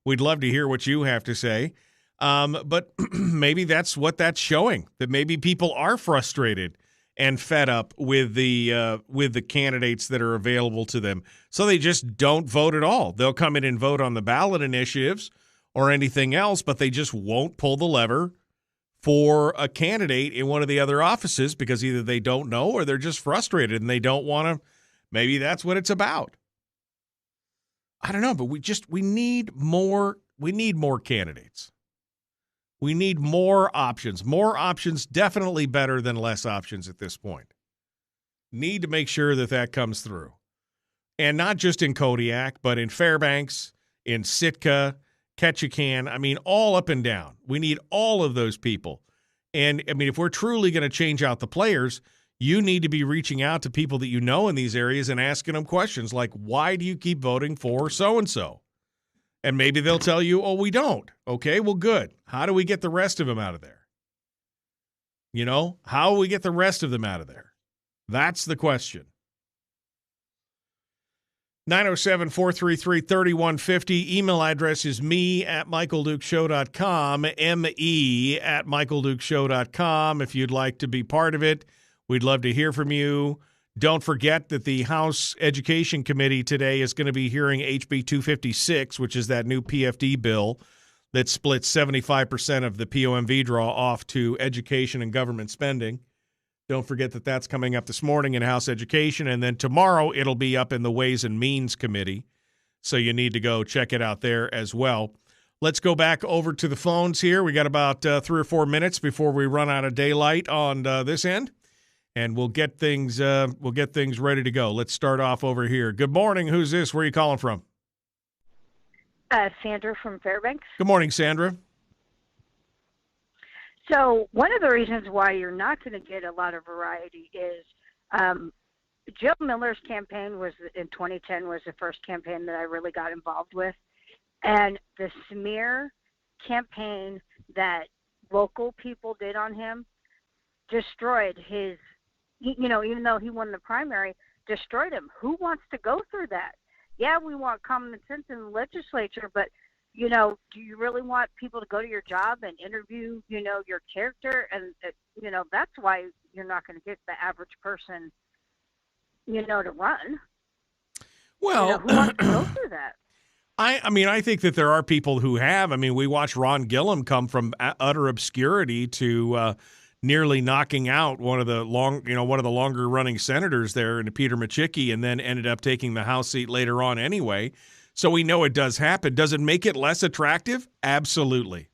we'd love to hear what you have to say. But maybe that's what that's showing, that maybe people are frustrated and fed up with the candidates that are available to them. So they just don't vote at all. They'll come in and vote on the ballot initiatives or anything else, but they just won't pull the lever for a candidate in one of the other offices because either they don't know or they're just frustrated and they don't want to. Maybe that's what it's about. I don't know, but we need more candidates. We need more options. More options, definitely better than less options at this point. Need to make sure that that comes through. And not just in Kodiak, but in Fairbanks, in Sitka, Ketchikan. I mean, all up and down. We need all of those people. And, I mean, if we're truly going to change out the players, you need to be reaching out to people that you know in these areas and asking them questions like, why do you keep voting for so-and-so? And maybe they'll tell you, oh, we don't. Okay, well, good. How do we get the rest of them out of there? You know, how do we get the rest of them out of there? That's the question. 907-433-3150. Email address is me@michaeldukeshow.com, me@michaeldukeshow.com. If you'd like to be part of it, we'd love to hear from you. Don't forget that the House Education Committee today is going to be hearing HB 256, which is that new PFD bill that splits 75% of the POMV draw off to education and government spending. Don't forget that that's coming up this morning in House Education, and then tomorrow it'll be up in the Ways and Means Committee, so you need to go check it out there as well. Let's go back over to the phones here. We got about 3 or 4 minutes before we run out of daylight on this end, and we'll get things ready to go. Let's start off over here. Good morning. Who's this? Where are you calling from? Sandra from Fairbanks. Good morning, Sandra. So one of the reasons why you're not going to get a lot of variety is Joe Miller's campaign was in 2010 was the first campaign that I really got involved with. And the smear campaign that local people did on him destroyed his, you know, even though he won the primary, destroyed him. Who wants to go through that? Yeah, we want common sense in the legislature, but you know, do you really want people to go to your job and interview, you know, your character? And, you know, that's why you're not going to get the average person, you know, to run. Well, you know, who wants to go through that? I mean, I think that there are people who have. I mean, we watched Ron Gillum come from utter obscurity to nearly knocking out one of the longer running senators there, and Peter Machicki, and then ended up taking the House seat later on anyway. So we know it does happen. Does it make it less attractive? Absolutely.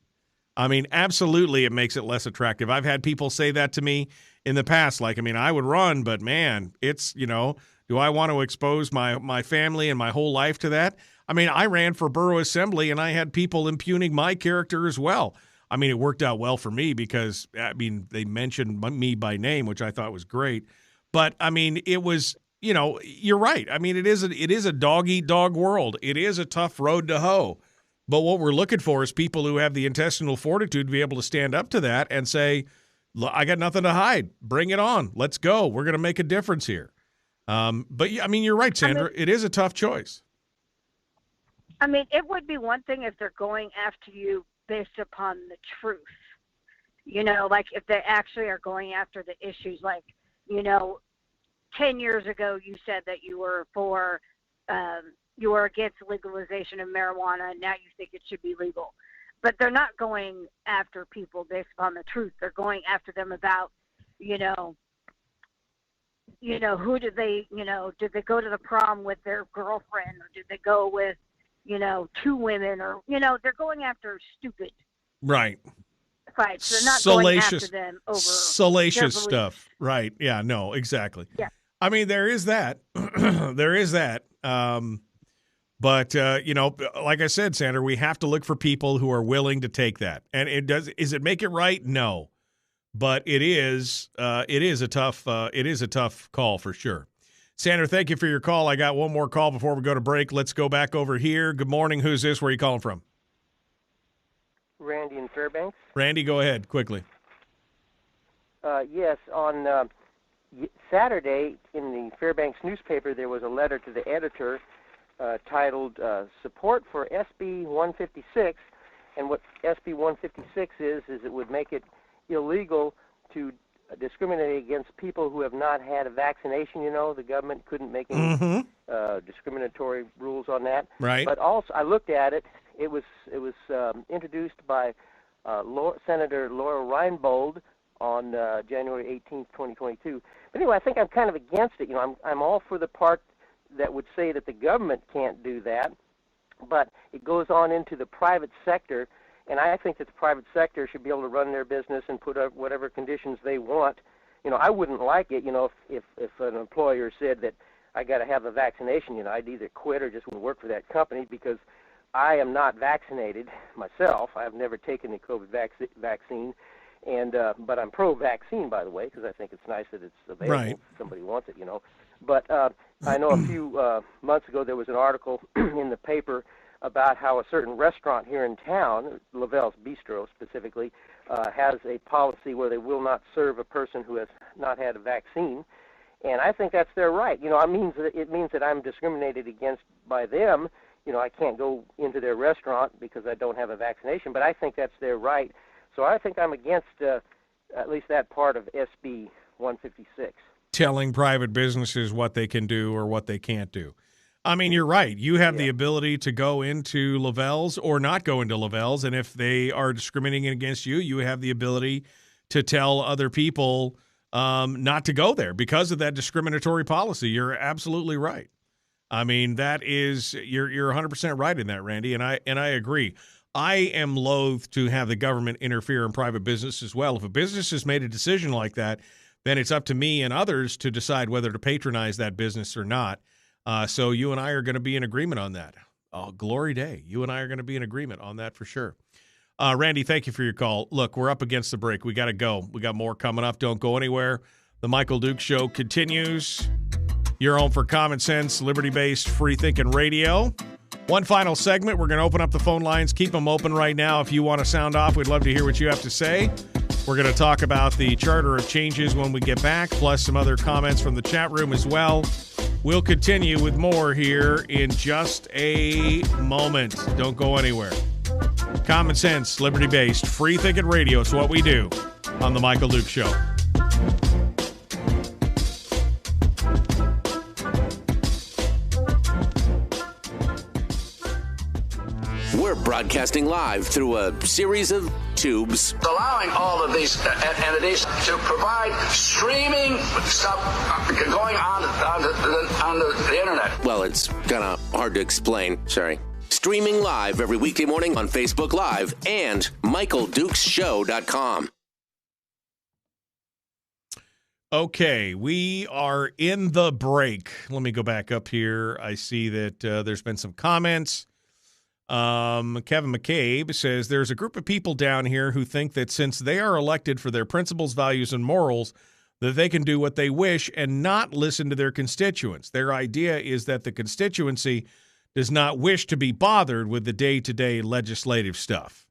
I mean, absolutely it makes it less attractive. I've had people say that to me in the past. Like, I mean, I would run, but man, it's, you know, do I want to expose my family and my whole life to that? I mean, I ran for borough assembly and I had people impugning my character as well. I mean, it worked out well for me because, I mean, they mentioned me by name, which I thought was great. But, I mean, it was... You know, you're right. I mean, it is a dog-eat-dog world. It is a tough road to hoe. But what we're looking for is people who have the intestinal fortitude to be able to stand up to that and say, I got nothing to hide. Bring it on. Let's go. We're going to make a difference here. But, I mean, you're right, Sandra. It is a tough choice. I mean, it would be one thing if they're going after you based upon the truth. You know, like if they actually are going after the issues, like, you know, 10 years ago, you said that you were you were against legalization of marijuana, and now you think it should be legal. But they're not going after people based upon the truth. They're going after them about, you know, who did they go to the prom with their girlfriend, or did they go with, you know, 2 women, or, you know, they're going after stupid. Right. Fights. They're not going after them over salacious stuff. Right. Yeah, no, exactly. Yeah. I mean, there is that. There is that. But, you know, like I said, Sandra, we have to look for people who are willing to take that. And is it make it right? No. But it is a tough call for sure. Sandra, thank you for your call. I got one more call before we go to break. Let's go back over here. Good morning. Who's this? Where are you calling from? Randy in Fairbanks. Randy, go ahead quickly. Yes, on Saturday in the Fairbanks newspaper, there was a letter to the editor titled Support for SB 156. And what SB 156 is it would make it illegal to discriminate against people who have not had a vaccination. You know, the government couldn't make any discriminatory rules on that. Right. But also, I looked at it. It was introduced by Senator Laura Reinbold on January 18th, 2022. But anyway, I think I'm kind of against it. You know, I'm all for the part that would say that the government can't do that, but it goes on into the private sector, And I think that the private sector should be able to run their business and put up whatever conditions they want. I wouldn't like it, if an employer said that I got to have a vaccination, I'd either quit or just wouldn't work for that company, because I am not vaccinated myself. I've never taken the COVID vaccine, and but I'm pro-vaccine, by the way, because I think it's nice that it's available Right. if somebody wants it, But I know a few months ago there was an article in the paper about how a certain restaurant here in town, Lavelle's Bistro specifically, has a policy where they will not serve a person who has not had a vaccine. And I think that's their right. It means that I'm discriminated against by them. I can't go into their restaurant because I don't have a vaccination, but I think that's their right. So I think I'm against at least that part of SB 156. Telling private businesses what they can do or what they can't do. I mean, you're right. You have the ability to go into Lavelle's or not go into Lavelle's, and if they are discriminating against you, you have the ability to tell other people not to go there because of that discriminatory policy. You're absolutely right. I mean, you're 100% right in that, Randy, and I agree. I am loath to have the government interfere in private business as well. If a business has made a decision like that, then it's up to me and others to decide whether to patronize that business or not. So you and I are going to be in agreement on that. Oh, glory day. You and I are going to be in agreement on that for sure. Randy, thank you for your call. Look, we're up against the break. We got to go. We got more coming up. Don't go anywhere. The Michael Dukes Show continues. You're home for common sense, liberty-based, free-thinking radio. One final segment. We're going to open up the phone lines. Keep them open right now. If you want to sound off, we'd love to hear what you have to say. We're going to talk about the Charter of Changes when we get back, plus some other comments from the chat room as well. We'll continue with more here in just a moment. Don't go anywhere. Common sense, liberty-based, free-thinking radio is what we do on The Michael Dukes Show. We're broadcasting live through a series of tubes. Allowing all of these entities to provide streaming stuff going on the internet. Well, it's kind of hard to explain. Sorry. Streaming live every weekday morning on Facebook Live and MichaelDukesShow.com. Okay, we are in the break. Let me go back up here. I see that there's been some comments. Kevin McCabe says there's a group of people down here who think that since they are elected for their principles, values, and morals, that they can do what they wish and not listen to their constituents. Their idea is that the constituency does not wish to be bothered with the day-to-day legislative stuff.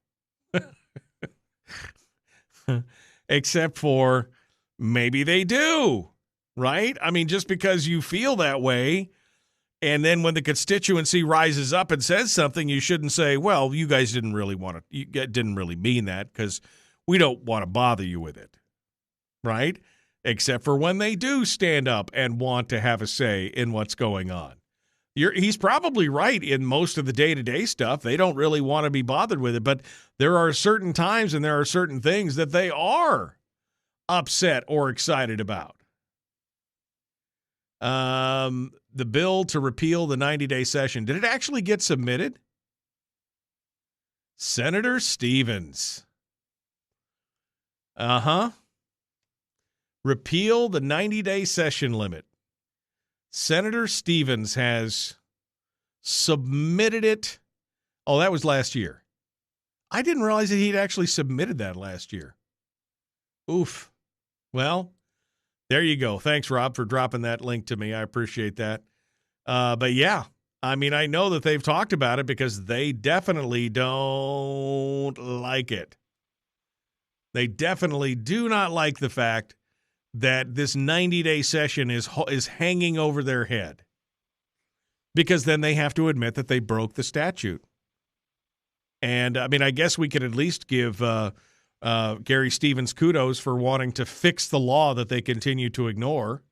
Except for maybe they do, right? I mean, just because you feel that way, and then when the constituency rises up and says something, you shouldn't say, well, you guys didn't really didn't really mean that because we don't want to bother you with it, right? Except for when they do stand up and want to have a say in what's going on. He's probably right in most of the day-to-day stuff. They don't really want to be bothered with it, but there are certain times and there are certain things that they are upset or excited about. The bill to repeal the 90-day session. Did it actually get submitted? Senator Stevens. Repeal the 90-day session limit. Senator Stevens has submitted it. Oh, that was last year. I didn't realize that he'd actually submitted that last year. Oof. Well, there you go. Thanks, Rob, for dropping that link to me. I appreciate that. But yeah, I mean, I know that they've talked about it because they definitely don't like it. They definitely do not like the fact that this 90-day session is hanging over their head, because then they have to admit that they broke the statute. And, I mean, I guess we could at least give Gary Stevens kudos for wanting to fix the law that they continue to ignore.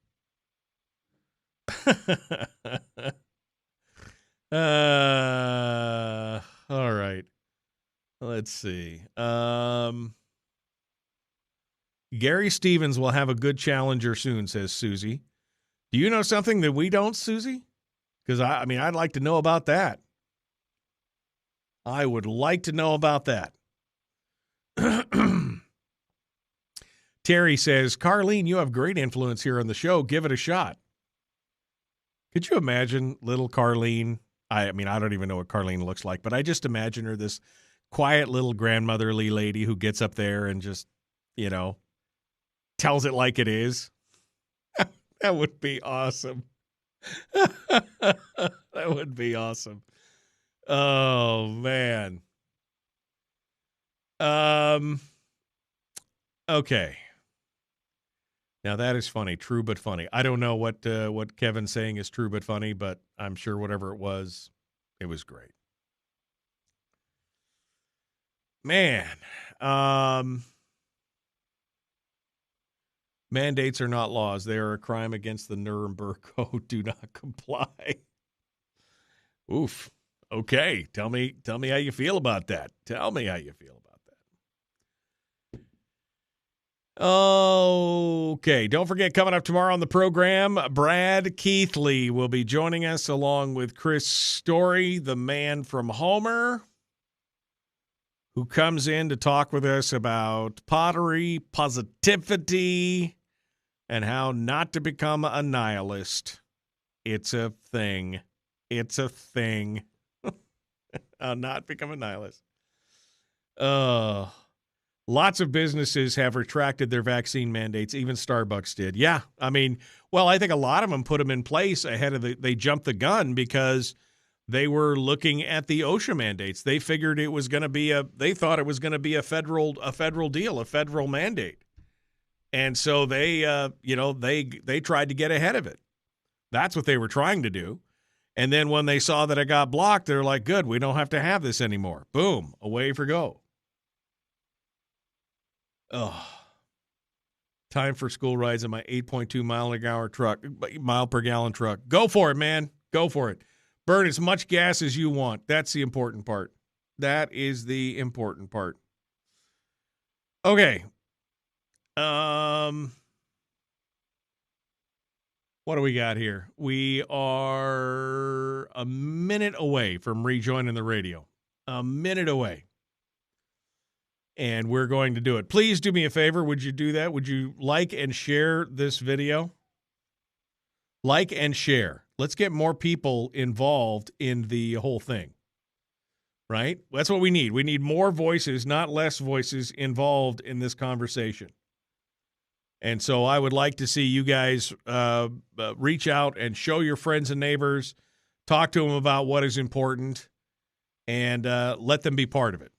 All right. Let's see. Gary Stevens will have a good challenger soon, says Susie. Do you know something that we don't, Susie? Because, I'd like to know about that. I would like to know about that. Terry says, Carlene, you have great influence here on the show. Give it a shot. Could you imagine little Carlene? I mean, I don't even know what Carlene looks like, but I just imagine her this quiet little grandmotherly lady who gets up there and just, tells it like it is. That would be awesome. That would be awesome. Oh, man. Okay. Now that is funny, true but funny. I don't know what Kevin's saying is true but funny, but I'm sure whatever it was great. Man, mandates are not laws. They are a crime against the Nuremberg Code. Do not comply. Oof. Okay. Tell me how you feel about that. Tell me how you feel about that. Okay. Don't forget, coming up tomorrow on the program, Brad Keithley will be joining us along with Chris Story, the man from Homer, who comes in to talk with us about pottery, positivity, and how not to become a nihilist. It's a thing. It's a thing. Not become a nihilist. Lots of businesses have retracted their vaccine mandates. Even Starbucks did. Yeah. I mean, well, I think a lot of them put them in place ahead of they jumped the gun because they were looking at the OSHA mandates. They figured it was going to be they thought it was going to be a federal deal, a federal mandate. And so they tried to get ahead of it. That's what they were trying to do. And then when they saw that it got blocked, they're like, good, we don't have to have this anymore. Boom, away for go. Oh, time for school rides in my 8.2 mile per gallon truck. Go for it, man. Go for it. Burn as much gas as you want. That's the important part. That is the important part. Okay. What do we got here? We are a minute away from rejoining the radio. A minute away. And we're going to do it. Please do me a favor. Would you do that? Would you like and share this video? Like and share. Let's get more people involved in the whole thing. Right? That's what we need. We need more voices, not less voices, involved in this conversation. And so I would like to see you guys reach out and show your friends and neighbors, talk to them about what is important, and let them be part of it.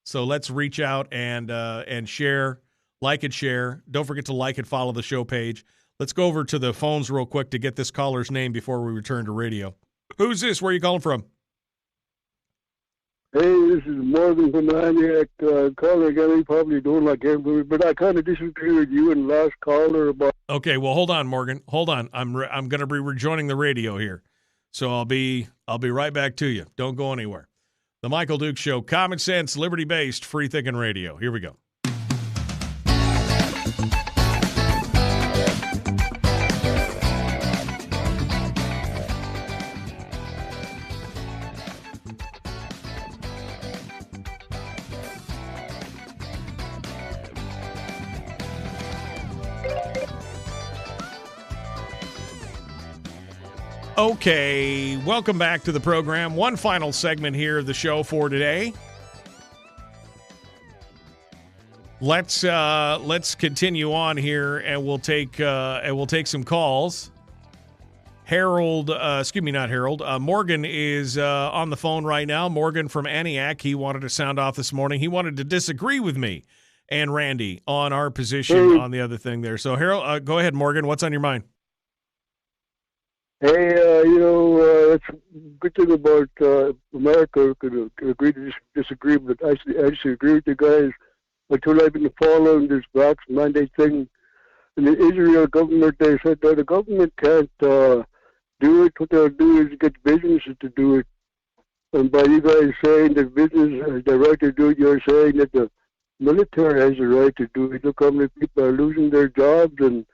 So let's reach out and share, like and share. Don't forget to like and follow the show page. Let's go over to the phones real quick to get this caller's name before we return to radio. Who's this? Where are you calling from? Hey, this is Morgan from Antioch. Caller again, you probably don't like everybody, but I kind of disagree with you and last caller about. Okay, well, hold on, Morgan. Hold on. I'm going to be rejoining the radio here, so I'll be right back to you. Don't go anywhere. The Michael Duke Show, common sense, liberty-based, free-thinking radio. Here we go. Okay, welcome back to the program. One final segment here of the show for today. Let's continue on here, and we'll take some calls. Morgan is on the phone right now. Morgan from Antioch. He wanted to sound off this morning. He wanted to disagree with me and Randy on our position on the other thing there. So Harold, go ahead, Morgan. What's on your mind? Hey, that's a good thing about America. Could agree to disagree, but I actually agree with you guys. Until I've been following this vax mandate thing, in the Israel government, they said that the government can't do it. What they'll do is get businesses to do it. And by you guys saying that business has the right to do it, you're saying that the military has the right to do it. Look how many people are losing their jobs, and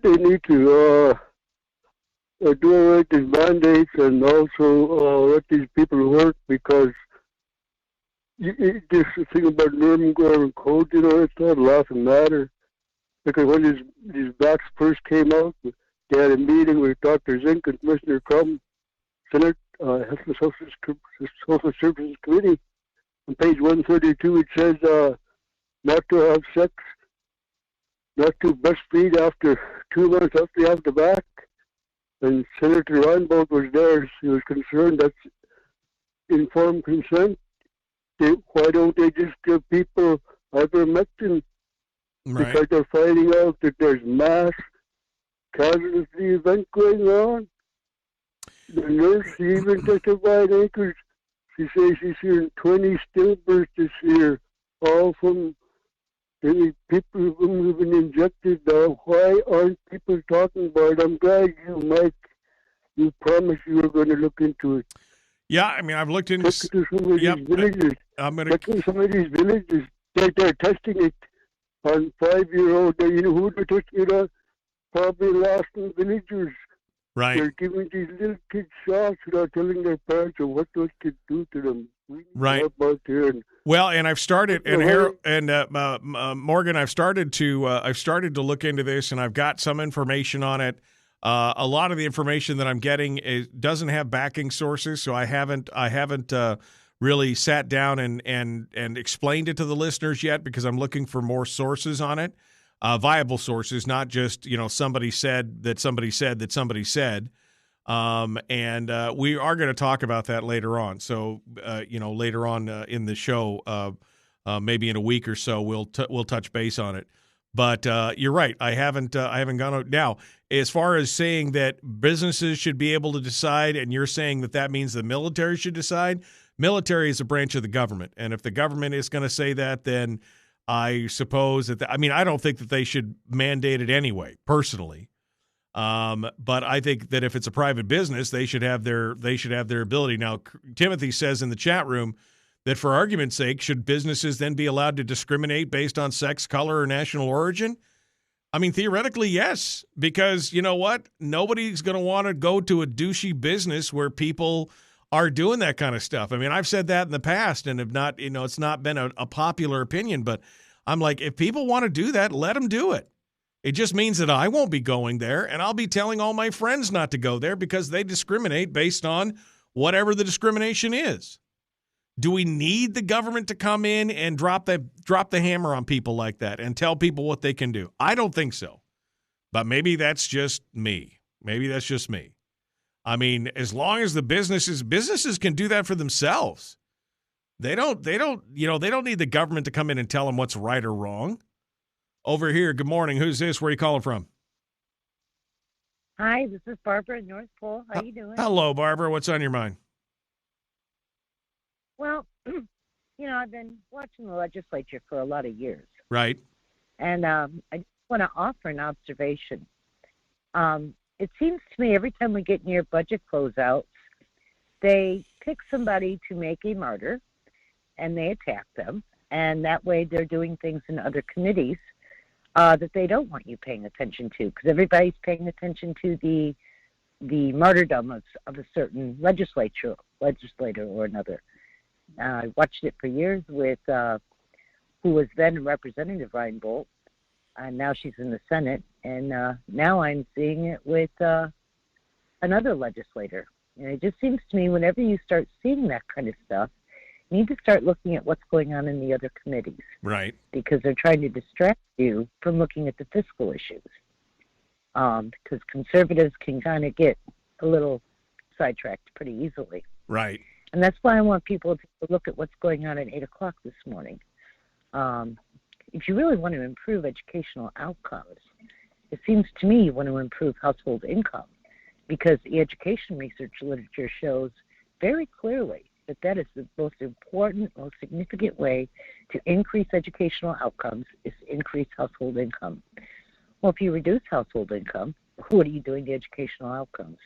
they need to do away with these mandates and also let these people work, because this thing about Nuremberg Code, you know, it's not a laughing matter. Because when these blacks first came out, they had a meeting with Dr. Zink and Commissioner Crum, Senate Health and Social Services Committee. On page 132, it says not to have sex, not to breastfeed after 2 months after you have the back. And Senator Reinbold was there. He was concerned that's informed consent. Why don't they just give people ivermectin? Right. Because they're finding out that there's mass casualty event going on. The nurse, she even testified acres. She says she's hearing 20 stillbirths this year, all from the people who've been injected now. Why aren't people talking about it? I'm glad you, Mike, you promised you were going to look into it. Yeah, I mean, I've looked into some of these villages. I'm going to check in some of these villages. They're testing it on 5-year-old. You know who they're testing it on? Probably lost in villagers. Right. They're giving these little kids shots without telling their parents or what those kids do to them. Right. About there. Well, and I've started, Morgan, I've started to look into this, and I've got some information on it. A lot of the information that I'm getting doesn't have backing sources, so I haven't really sat down and explained it to the listeners yet, because I'm looking for more sources on it, viable sources, not just somebody said that somebody said that somebody said. And we are going to talk about that later on. So later on in the show, maybe in a week or so, we'll touch base on it. But you're right. I haven't gone out. Now, as far as saying that businesses should be able to decide, and you're saying that means the military should decide, military is a branch of the government. And if the government is going to say that, then I suppose that, I don't think that they should mandate it anyway, personally. But I think that if it's a private business, they should have their ability. Now, Timothy says in the chat room that for argument's sake, should businesses then be allowed to discriminate based on sex, color, or national origin? I mean, theoretically, yes, because you know what? Nobody's going to want to go to a douchey business where people are doing that kind of stuff. I mean, I've said that in the past and have not, it's not been a popular opinion, but I'm like, if people want to do that, let them do it. It just means that I won't be going there, and I'll be telling all my friends not to go there because they discriminate based on whatever the discrimination is. Do we need the government to come in and drop the hammer on people like that and tell people what they can do? I don't think so. But maybe that's just me. I mean, as long as the businesses can do that for themselves. They don't need the government to come in and tell them what's right or wrong. Over here, good morning. Who's this? Where are you calling from? Hi, this is Barbara in North Pole. How you doing? Hello, Barbara. What's on your mind? Well, I've been watching the legislature for a lot of years. Right. And I just want to offer an observation. It seems to me every time we get near budget closeouts, they pick somebody to make a martyr, and they attack them. And that way they're doing things in other committees that they don't want you paying attention to, because everybody's paying attention to the martyrdom of a certain legislator or another. I watched it for years with who was then Representative Reinbold, and now she's in the Senate, and now I'm seeing it with another legislator. And it just seems to me whenever you start seeing that kind of stuff, you need to start looking at what's going on in the other committees. Right. Because they're trying to distract you from looking at the fiscal issues. Because conservatives can kind of get a little sidetracked pretty easily. Right. And that's why I want people to look at what's going on at 8 o'clock this morning. If you really want to improve educational outcomes, it seems to me you want to improve household income, because the education research literature shows very clearly that is the most important, most significant way to increase educational outcomes is to increase household income. Well, if you reduce household income, what are you doing to educational outcomes?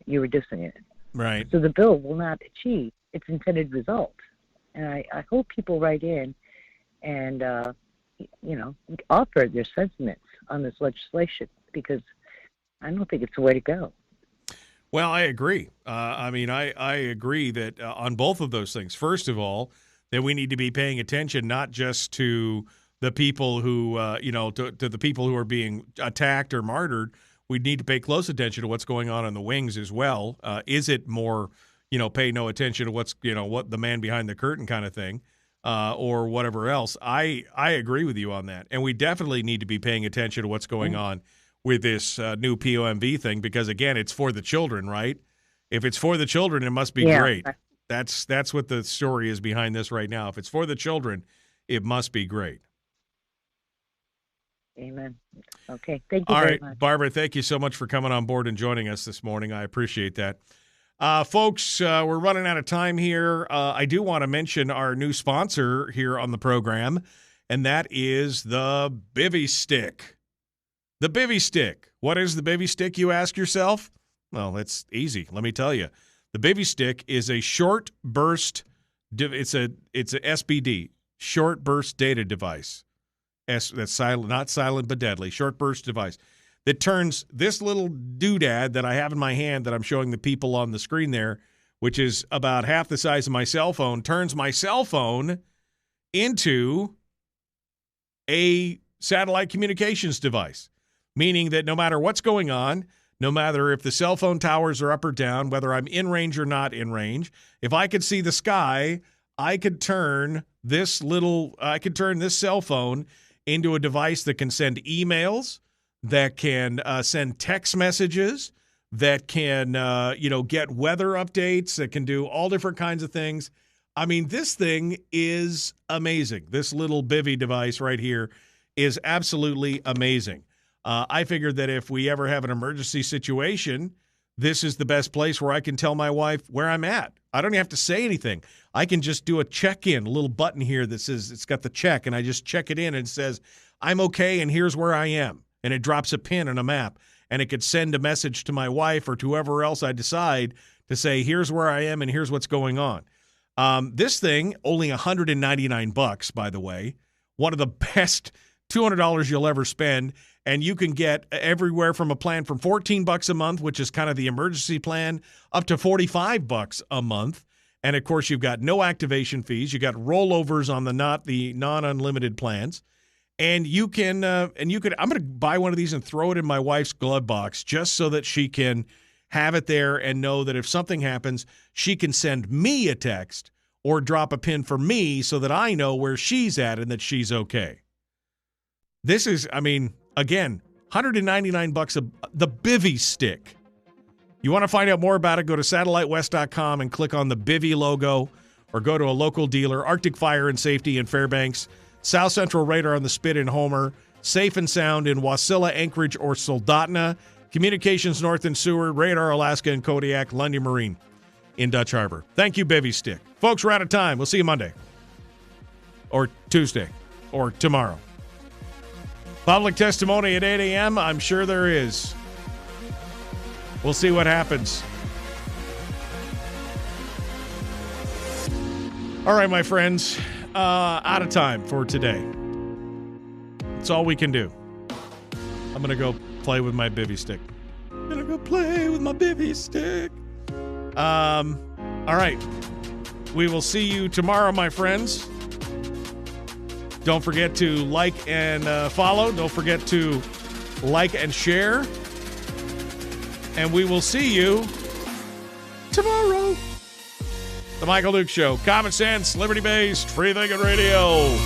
You're reducing it. Right. So the bill will not achieve its intended result. And I hope people write in and, offer their sentiments on this legislation, because I don't think it's the way to go. Well, I agree. I agree that on both of those things. First of all, that we need to be paying attention not just to the people who, to the people who are being attacked or martyred. We need to pay close attention to what's going on in the wings as well. Is it more, pay no attention to what's, what the man behind the curtain kind of thing, or whatever else? I agree with you on that. And we definitely need to be paying attention to what's going on with this new POMV thing, because, again, it's for the children, right? If it's for the children, it must be great. That's what the story is behind this right now. If it's for the children, it must be great. Amen. Okay. Thank you All very right, much. Barbara, thank you so much for coming on board and joining us this morning. I appreciate that. Folks, we're running out of time here. I do want to mention our new sponsor here on the program, and that is the Bivy Stick. The Bivy Stick. What is the Bivy Stick, you ask yourself? Well, it's easy. Let me tell you. The Bivy Stick is a short burst. It's a SBD, short burst data device. That's silent, not silent but deadly. Short burst device that turns this little doodad that I have in my hand that I'm showing the people on the screen there, which is about half the size of my cell phone, turns my cell phone into a satellite communications device, meaning that no matter what's going on, no matter if the cell phone towers are up or down, whether I'm in range or not in range, if I could see the sky, I could turn this cell phone into a device that can send emails, that can send text messages, that can, get weather updates, that can do all different kinds of things. I mean, this thing is amazing. This little Bivy device right here is absolutely amazing. I figured that if we ever have an emergency situation, this is the best place where I can tell my wife where I'm at. I don't even have to say anything. I can just do a check-in, a little button here that says it's got the check, and I just check it in and it says, I'm okay, and here's where I am. And it drops a pin and a map, and it could send a message to my wife or to whoever else I decide to say, here's where I am and here's what's going on. This thing, only $199, by the way, one of the best $200 you'll ever spend. And you can get everywhere from a plan from $14 a month, which is kind of the emergency plan, up to $45 a month. And of course, you've got no activation fees. You got rollovers on the non-unlimited plans. And you can, I'm going to buy one of these and throw it in my wife's glove box just so that she can have it there and know that if something happens, she can send me a text or drop a pin for me so that I know where she's at and that she's okay. This is, again, $199 the Bivy Stick. You want to find out more about it, go to satellitewest.com and click on the Bivy logo, or go to a local dealer, Arctic Fire and Safety in Fairbanks, South Central Radar on the Spit in Homer, Safe and Sound in Wasilla, Anchorage, or Soldotna, Communications North in Seward, Radar Alaska and Kodiak, Lundy Marine in Dutch Harbor. Thank you, Bivy Stick. Folks, we're out of time. We'll see you Monday or Tuesday or tomorrow. Public testimony at 8 a.m. I'm sure there is. We'll see what happens. All right, my friends. Out of time for today. That's all we can do. I'm going to go play with my Bivy Stick. All right. We will see you tomorrow, my friends. Don't forget to like and follow. Don't forget to like and share. And we will see you tomorrow. The Michael Duke Show. Common sense, liberty-based, free-thinking radio.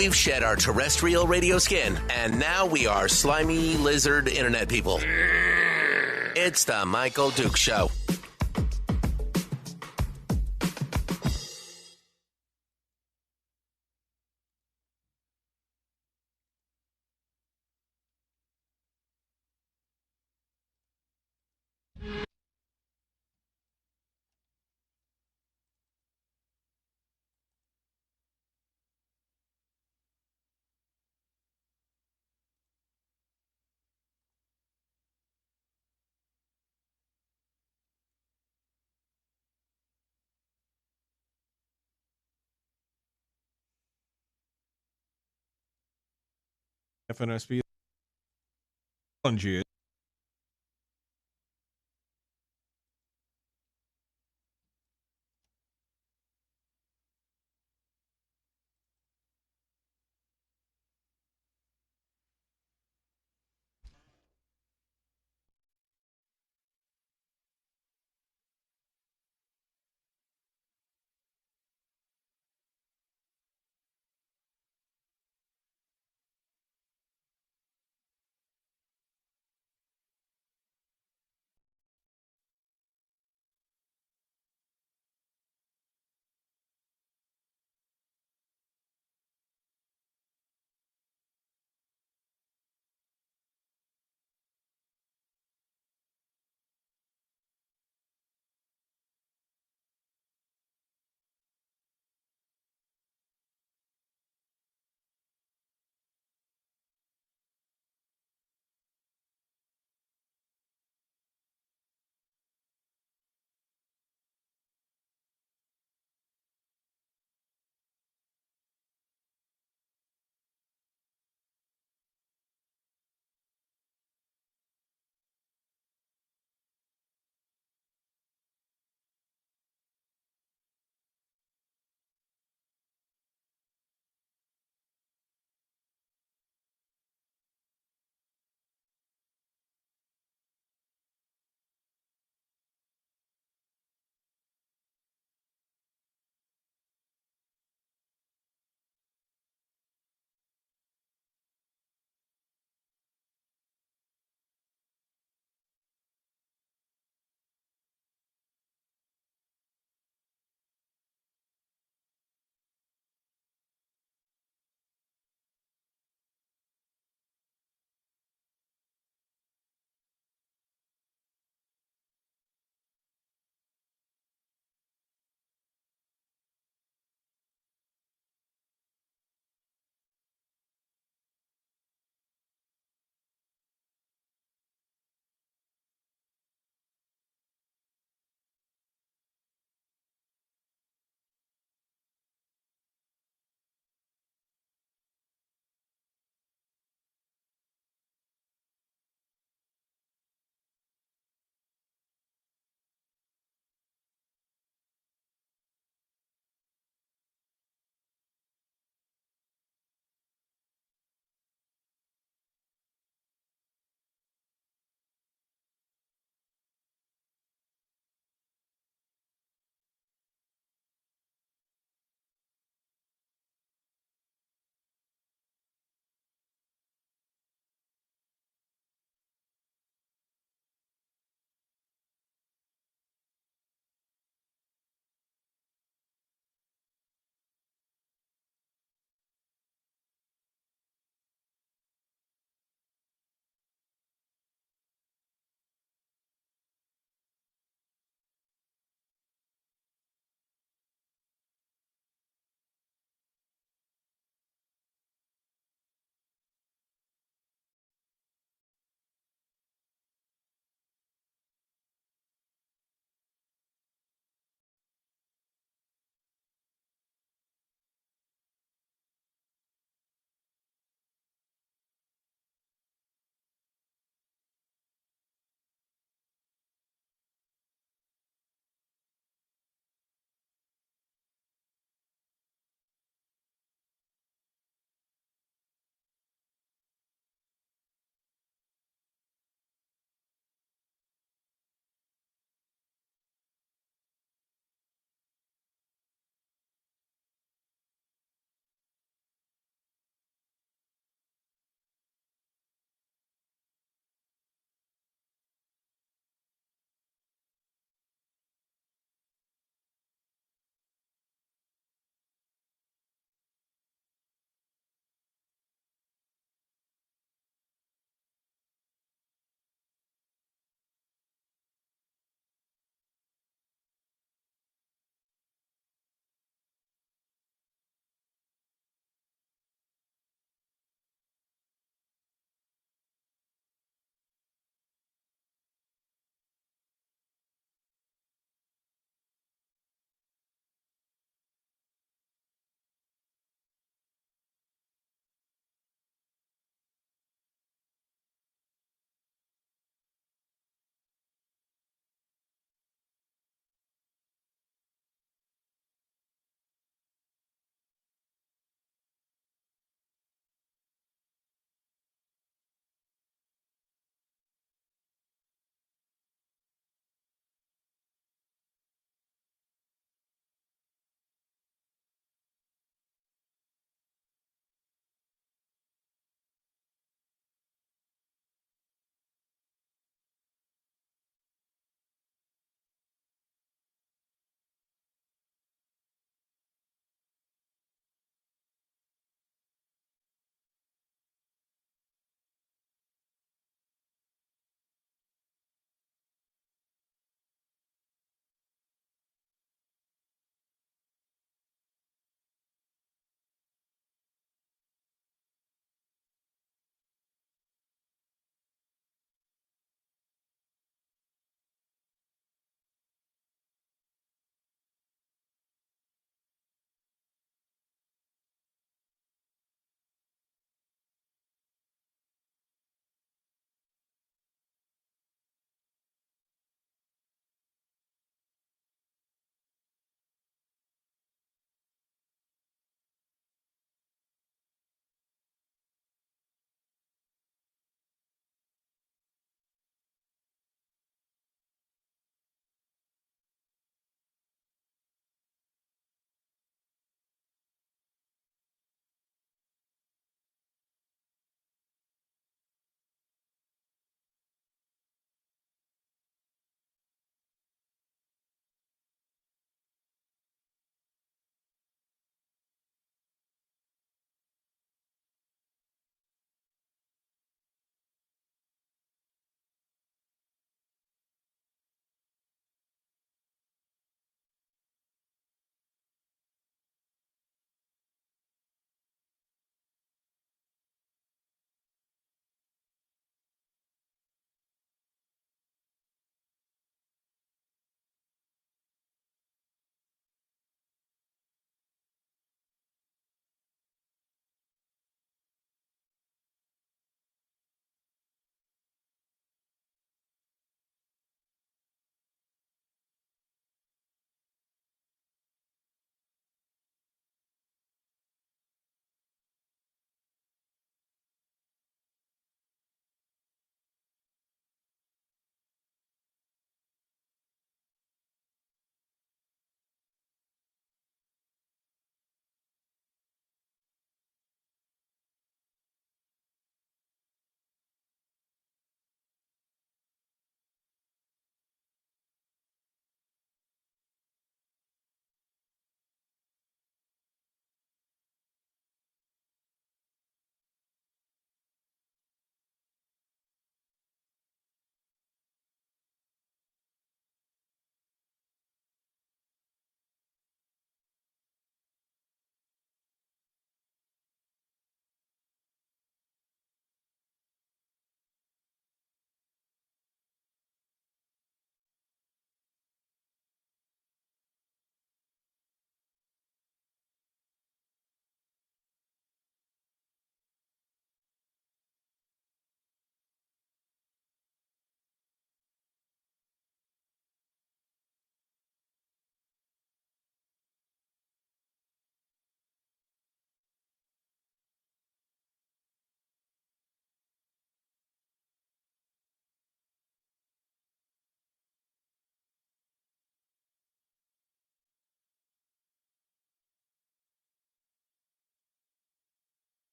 We've shed our terrestrial radio skin, and now we are slimy lizard internet people. It's the Michael Duke Show. FNSB challenge you